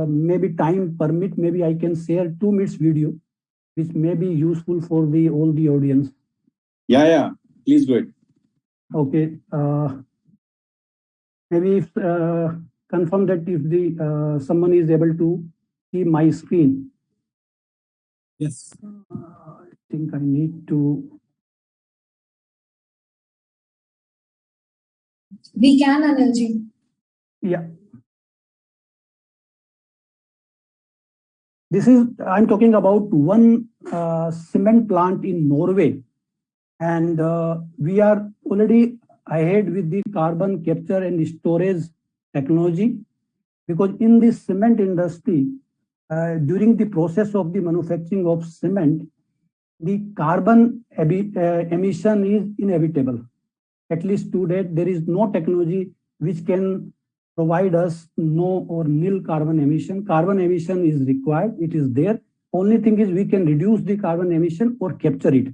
maybe time permit, maybe I can share 2 minutes video, which may be useful for all the audience. Yeah, please go ahead. Okay. Maybe if, confirm that if the someone is able to see my screen. Yes. I think I need to. We can, Anilji. Yeah. This is, I'm talking about one cement plant in Norway. And we are already ahead with the carbon capture and storage technology, because in this cement industry, during the process of the manufacturing of cement, the carbon emission is inevitable. At least to date, there is no technology which can provide us no or nil carbon emission. Carbon emission is required, it is there. Only thing is we can reduce the carbon emission or capture it.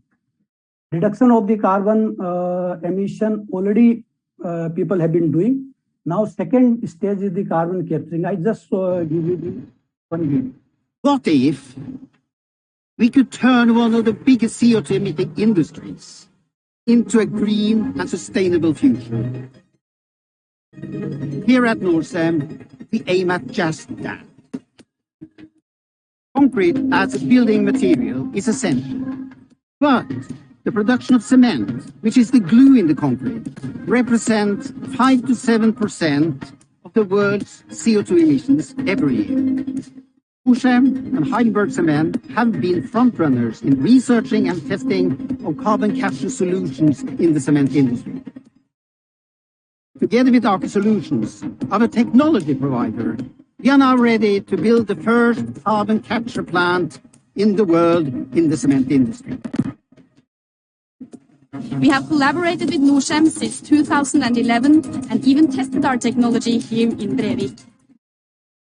Reduction of the carbon emission already people have been doing. Now second stage is the carbon capturing. I just give you the one video. What if we could turn one of the biggest CO2 emitting industries into a green and sustainable future? Here at Norcem, we aim at just that. Concrete as a building material is essential, but the production of cement, which is the glue in the concrete, represents 5 to 7% of the world's CO2 emissions every year. Norcem and Heidelberg Cement have been frontrunners in researching and testing of carbon capture solutions in the cement industry. Together with Aker Solutions, our technology provider, we are now ready to build the first carbon capture plant in the world in the cement industry. We have collaborated with Norcem since 2011 and even tested our technology here in Brevik.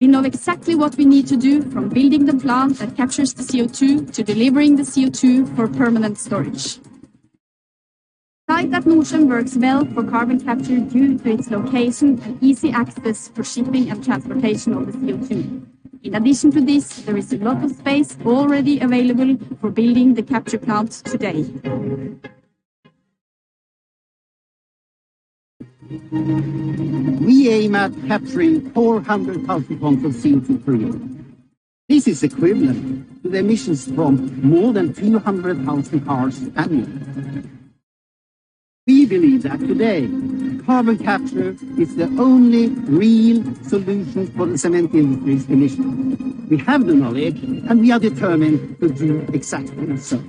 We know exactly what we need to do, from building the plant that captures the CO2 to delivering the CO2 for permanent storage. The site at Norcem works well for carbon capture due to its location and easy access for shipping and transportation of the CO2. In addition to this, there is a lot of space already available for building the capture plant today. We aim at capturing 400,000 tons of CO2 per year. This is equivalent to the emissions from more than 200,000 cars annually. We believe that today, carbon capture is the only real solution for the cement industry's emissions. We have the knowledge, and we are determined to do exactly so.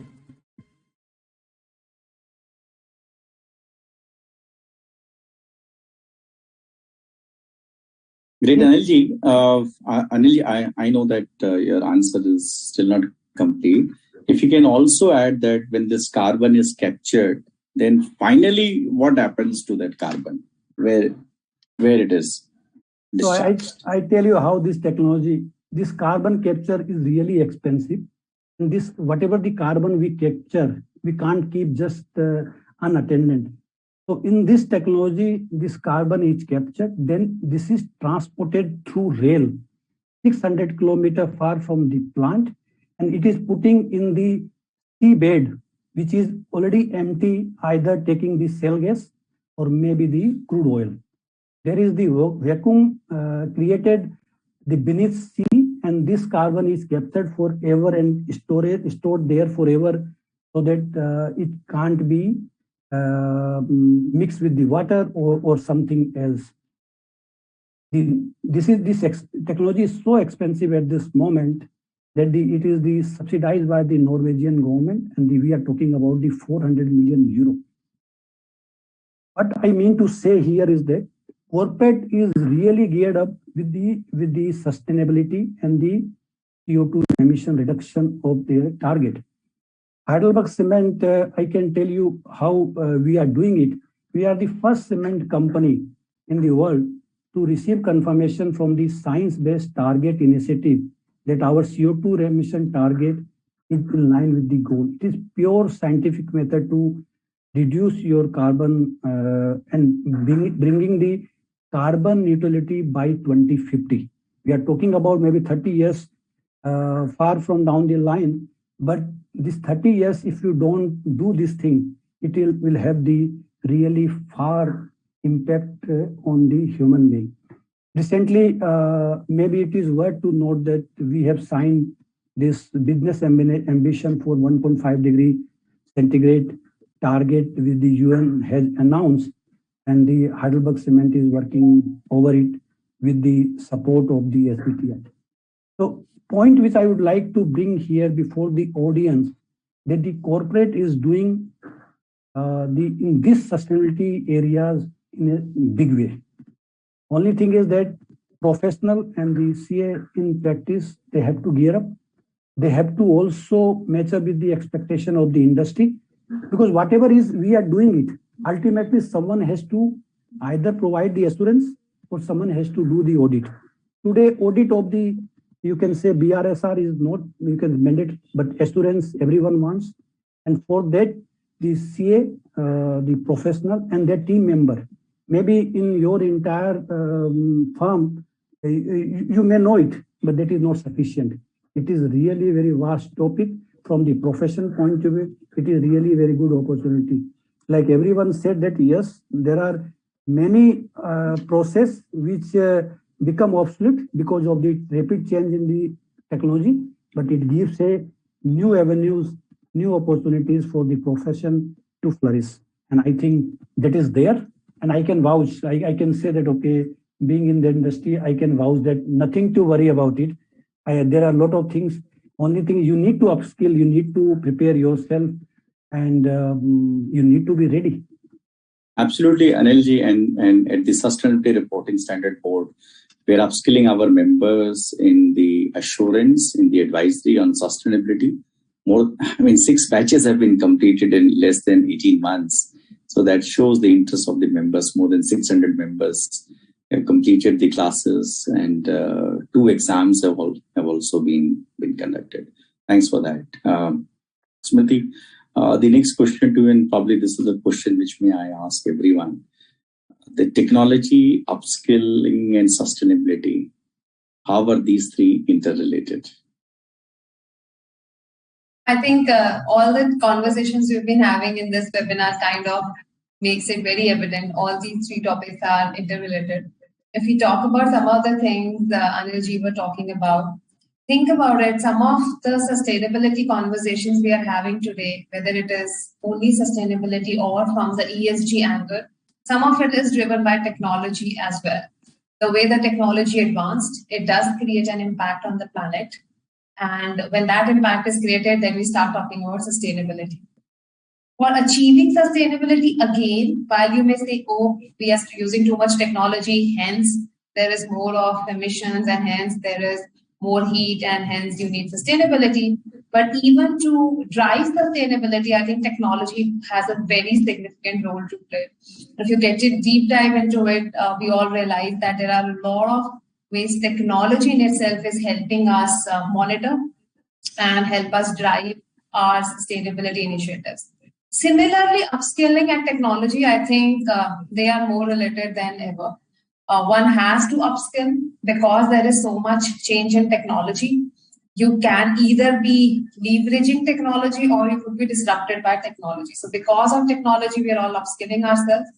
Great, Anilji. Anilji, I know that your answer is still not complete. If you can also add that when this carbon is captured, then finally what happens to that carbon? Where it is discharged? So I tell you how this technology, this carbon capture is really expensive. And this, whatever the carbon we capture, we can't keep just unattended. So in this technology, this carbon is captured, then this is transported through rail, 600 kilometers far from the plant, and it is putting in the seabed, which is already empty, either taking the shale gas or maybe the crude oil. There is the vacuum created the beneath sea, and this carbon is captured forever and stored there forever, so that it can't be mixed with the water or something else. This technology is so expensive at this moment that it is subsidized by the Norwegian government, and we are talking about the 400 million euro. What I mean to say here is that corporate is really geared up with the sustainability and the CO2 emission reduction of their target. Heidelberg Cement, I can tell you how we are doing it. We are the first cement company in the world to receive confirmation from the Science Based Target Initiative that our CO2 emission target is in line with the goal. It is pure scientific method to reduce your carbon and bringing the carbon neutrality by 2050. We are talking about maybe 30 years far from down the line, but this 30 years, if you don't do this thing, it will have the really far impact on the human being. Recently, maybe it is worth to note that we have signed this business ambition for 1.5 degree centigrade target with the UN has announced, and the Heidelberg Cement is working over it with the support of the SBTi. So, point which I would like to bring here before the audience, that the corporate is doing in this sustainability areas in a big way. Only thing is that professional and the CA in practice, they have to gear up. They have to also match up with the expectation of the industry, because whatever is we are doing it, ultimately someone has to either provide the assurance or someone has to do the audit. Today, audit of the, you can say BRSR is not, you can mandate, but assurance everyone wants. And for that, the CA, the professional and their team member, maybe in your entire firm, you may know it, but that is not sufficient. It is really very vast topic. From the profession point of view, it is really very good opportunity. Like everyone said that yes, there are many processes which become obsolete because of the rapid change in the technology, but it gives a new avenues, new opportunities for the profession to flourish. And I think that is there. And I can vouch, I can say that, okay, being in the industry, I can vouch that nothing to worry about it. There are a lot of things. Only thing you need to upskill, you need to prepare yourself, and you need to be ready. Absolutely, Anilji, and at the Sustainability Reporting Standard Board, we are upskilling our members in the assurance, in the advisory on sustainability. 6 batches have been completed in less than 18 months. So that shows the interest of the members. More than 600 members have completed the classes, and 2 exams have also been conducted. Thanks for that. Smriti, the next question to you, and probably this is a question which may I ask everyone. The technology, upskilling and sustainability, how are these 3 interrelated? I think all the conversations we've been having in this webinar kind of makes it very evident all these three topics are interrelated. If we talk about some of the things Anilji were talking about, think about it, some of the sustainability conversations we are having today, whether it is only sustainability or from the ESG angle, some of it is driven by technology as well. The way the technology advanced, it does create an impact on the planet. And when that impact is created, then we start talking about sustainability. For achieving sustainability, again, while you may say, oh, we are using too much technology, hence there is more of emissions and hence there is more heat and hence you need sustainability. But even to drive sustainability, I think technology has a very significant role to play. If you get a deep dive into it, we all realize that there are a lot of ways technology in itself is helping us monitor and help us drive our sustainability initiatives. Similarly, upskilling and technology, I think they are more related than ever. One has to upskill because there is so much change in technology. You can either be leveraging technology or you could be disrupted by technology. So because of technology, we are all upskilling ourselves.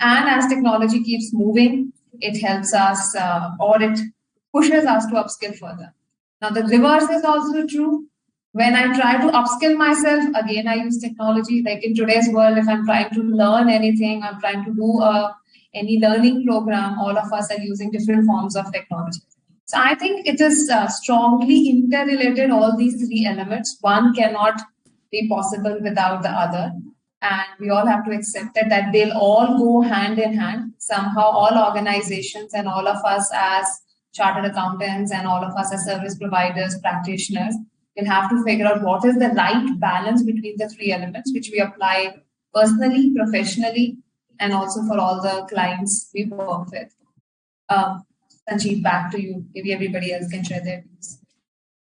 And as technology keeps moving, it helps us or it pushes us to upskill further. Now, the reverse is also true. When I try to upskill myself, again, I use technology. Like in today's world, if I'm trying to learn anything, I'm trying to do any learning program, all of us are using different forms of technology. So I think it is strongly interrelated, all these three elements. One cannot be possible without the other. And we all have to accept it, that they'll all go hand in hand. Somehow all organizations and all of us as chartered accountants and all of us as service providers, practitioners, will have to figure out what is the right balance between the three elements, which we apply personally, professionally, and also for all the clients we work with. Sanjeev, back to you. Maybe everybody else can share their views.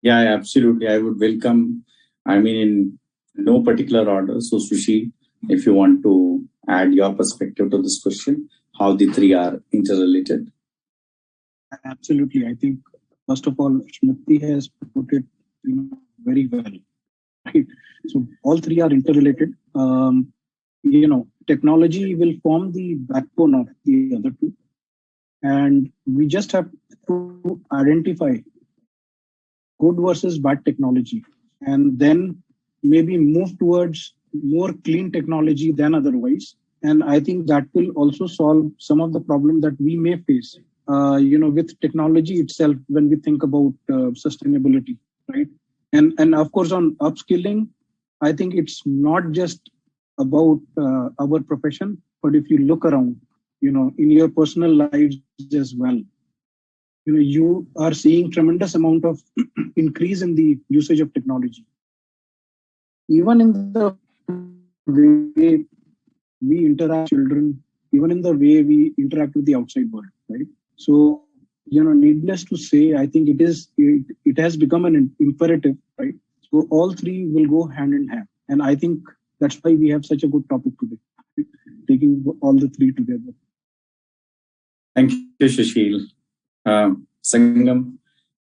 Yeah, absolutely. I would welcome, in no particular order. So Sushil, if you want to add your perspective to this question, how the three are interrelated. Absolutely. I think, first of all, Smriti has put it very well. Right? So all three are interrelated. Technology will form the backbone of the other two. And we just have to identify good versus bad technology and then maybe move towards more clean technology than otherwise. And I think that will also solve some of the problems that we may face, with technology itself when we think about sustainability, right? And of course, on upskilling, I think it's not just about our profession, but if you look around, in your personal lives as well, you are seeing tremendous amount of increase in the usage of technology. Even in the way we interact with children, even in the way we interact with the outside world, right? So, needless to say, I think it has become an imperative, right? So all three will go hand in hand. And I think that's why we have such a good topic today, taking all the three together. Thank you, Sushil. Sangam,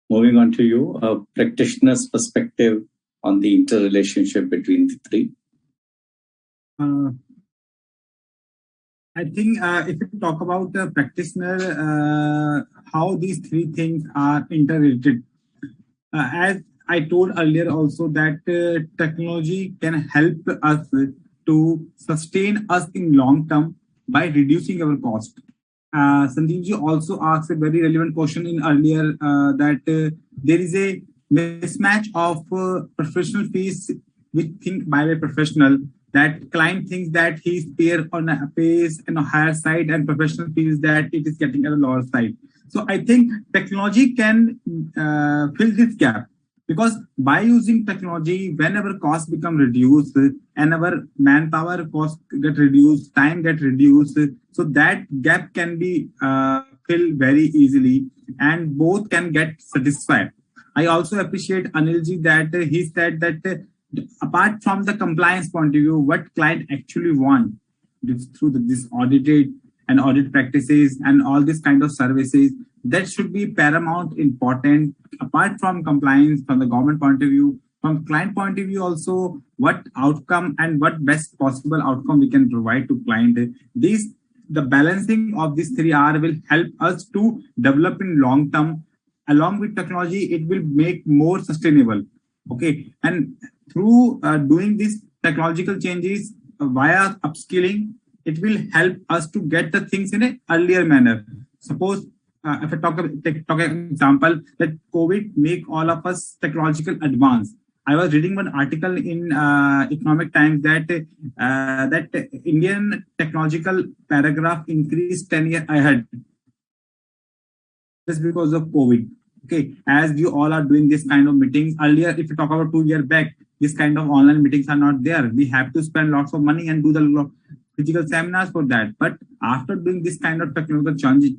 moving on to you, a practitioner's perspective on the interrelationship between the three. I think if you talk about the practitioner, how these three things are interrelated. As I told earlier also that technology can help us to sustain us in long term by reducing our cost. Sanjeevji also asked a very relevant question in earlier that there is a mismatch of professional fees which think by a professional that client thinks that he's pays on a higher side and professional feels that it is getting at a lower side. So I think technology can fill this gap. Because by using technology, whenever costs become reduced and our manpower costs get reduced, time get reduced, so that gap can be filled very easily and both can get satisfied. I also appreciate Anilji that he said that apart from the compliance point of view, what client actually want through this audited and audit practices and all this kind of services, that should be paramount important apart from compliance from the government point of view from client point of view also, what outcome and what best possible outcome we can provide to client. The balancing of these 3R will help us to develop in long term. Along with technology, it will make more sustainable. Okay, and through doing these technological changes via upskilling, it will help us to get the things in an earlier manner. Suppose if I talk an example that COVID make all of us technological advance. I was reading one article in Economic Times that that Indian technological paragraph increased 10 years ahead just because of COVID. Okay, as you all are doing this kind of meetings earlier, if you talk about 2 years back, this kind of online meetings are not there. We have to spend lots of money and do the physical seminars for that. But after doing this kind of technical changes,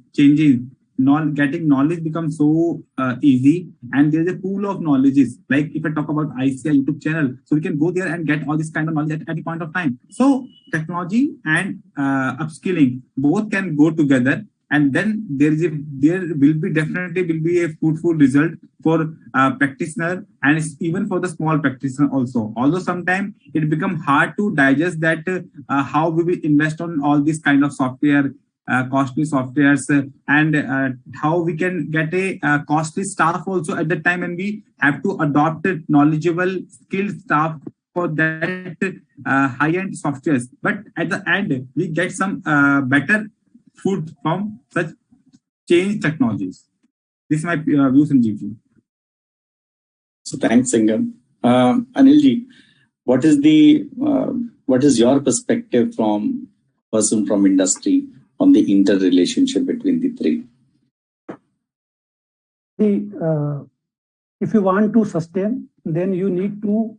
getting knowledge becomes so easy, and there's a pool of knowledges. Like if I talk about ICI YouTube channel, so we can go there and get all this kind of knowledge at any point of time. So technology and upskilling both can go together, and then there will be a fruitful result for practitioner and even for the small practitioner also. Although sometimes it becomes hard to digest that how we will invest on all this kind of software, costly softwares, and how we can get a costly staff also at the time, and we have to adopt a knowledgeable, skilled staff for that high-end softwares. But at the end, we get some better food from such change technologies. This is my views in GP. So thanks, Singham. Anilji, what is your perspective from person from industry on the interrelationship between the three? If you want to sustain, then you need to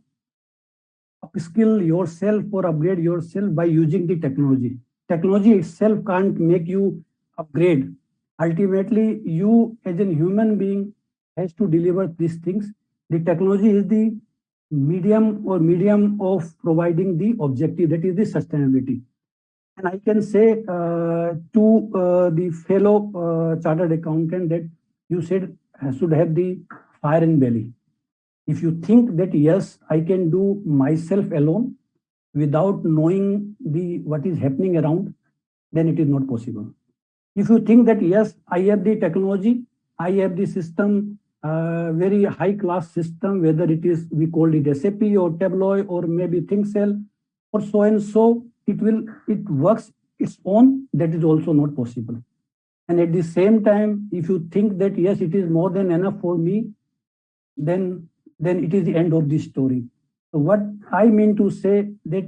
upskill yourself or upgrade yourself by using the technology. Technology itself can't make you upgrade. Ultimately, you as a human being has to deliver these things. The technology is the medium of providing the objective, that is the sustainability. And I can say to the fellow chartered accountant that you said should have the fire in belly. If you think that yes, I can do myself alone without knowing what is happening around, then it is not possible. If you think that yes, I have the technology, I have the system, very high class system, whether it is, we call it SAP or Tableau or maybe ThinkCell or so and so, it works its own, that is also not possible. And at the same time, if you think that yes, it is more than enough for me, then it is the end of the story. So what I mean to say that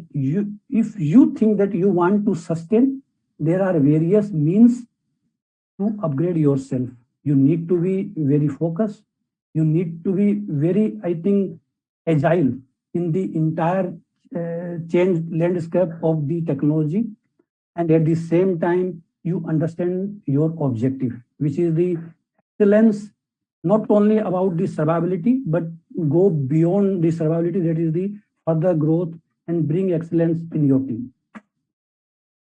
if you think that you want to sustain, there are various means to upgrade yourself. You need to be very focused. You need to be very, I think, agile in the entire change landscape of the technology. And at the same time, you understand your objective, which is the excellence, not only about the survivability, but go beyond the survivability, that is the further growth and bring excellence in your team.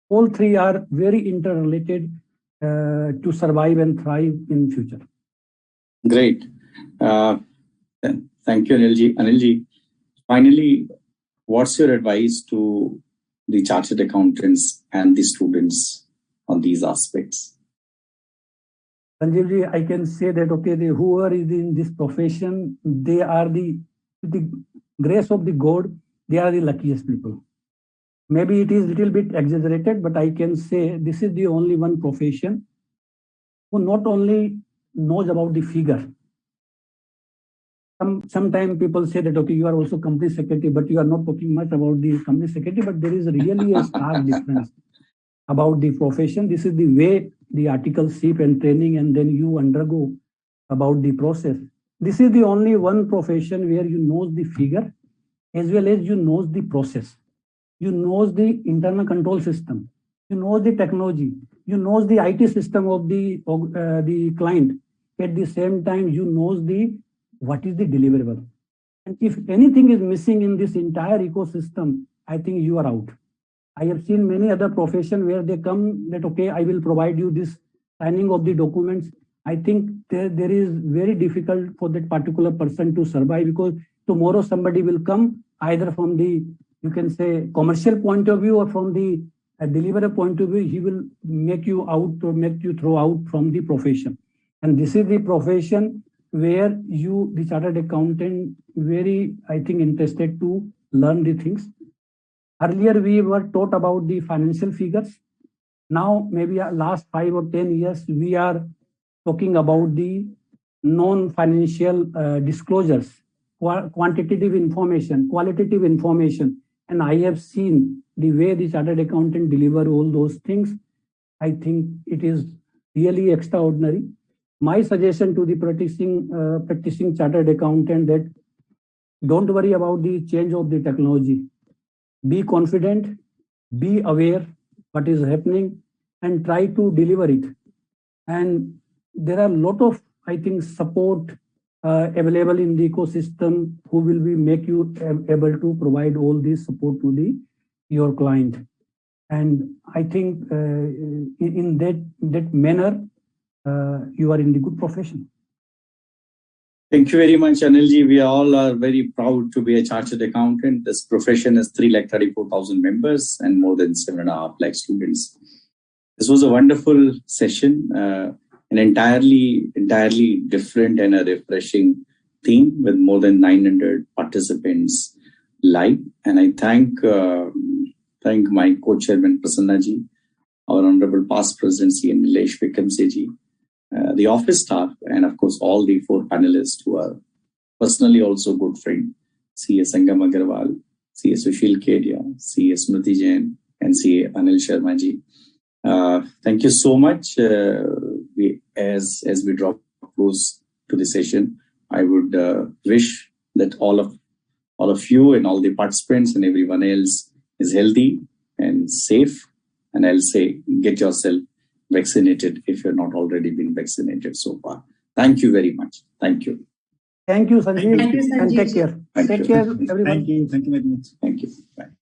All three are very interrelated to survive and thrive in future. Great. Thank you, Anilji. Anilji, finally, what's your advice to the chartered accountants and the students on these aspects? Sanjeevji, I can say that, okay, whoever is in this profession, they are the grace of the God, they are the luckiest people. Maybe it is a little bit exaggerated, but I can say this is the only one profession who not only knows about the figure. Sometimes people say that, okay, you are also company secretary, but you are not talking much about the company secretary, but there is really a stark difference about the profession. This is the way the articleship and training, and then you undergo about the process. This is the only one profession where you know the figure as well as you know the process. You know the internal control system. You know the technology. You know the IT system of the client. At the same time, you know what is the deliverable. And if anything is missing in this entire ecosystem, I think you are out. I have seen many other professions where they come that, okay, I will provide you this signing of the documents. I think there is very difficult for that particular person to survive because tomorrow somebody will come either from the, you can say, commercial point of view or from the deliverer point of view, he will make you out or make you throw out from the profession. And this is the profession where you, the chartered accountant, very, I think, interested to learn the things. Earlier, we were taught about the financial figures. Now, maybe last 5 or 10 years, we are talking about the non-financial disclosures, quantitative information, qualitative information. And I have seen the way the chartered accountant deliver all those things. I think it is really extraordinary. My suggestion to the practicing chartered accountant that don't worry about the change of the technology. Be confident, be aware what is happening, and try to deliver it. And there are a lot of, I think, support available in the ecosystem who will be make you able to provide all this support to your client. And I think in that manner, you are in the good profession. Thank you very much, Anilji. We all are very proud to be a chartered accountant. This profession has 334,000 members and more than 7.5 lakh students. This was a wonderful session, an entirely different and a refreshing theme with more than 900 participants live. And I thank my co-chairman Prasannaji, our honorable past president C. N. Nilesh Vikamseji, the office staff, and of course all the 4 panelists who are personally also good friend, C.A. Sangam Agarwal, C.A. Sushil Kedia, C.A. Smriti Jain, and C.A. Anil Sharma ji. Thank you so much. As we draw close to the session, I would wish that all of you and all the participants and everyone else is healthy and safe. And I'll say, get yourself vaccinated if you're not already been vaccinated so far. Thank you very much. Thank you. Thank you, Sanjeev. Thank you, Sanjeev. And take care. Thank Take you. care, everyone. Thank you very much. Thank you. Bye.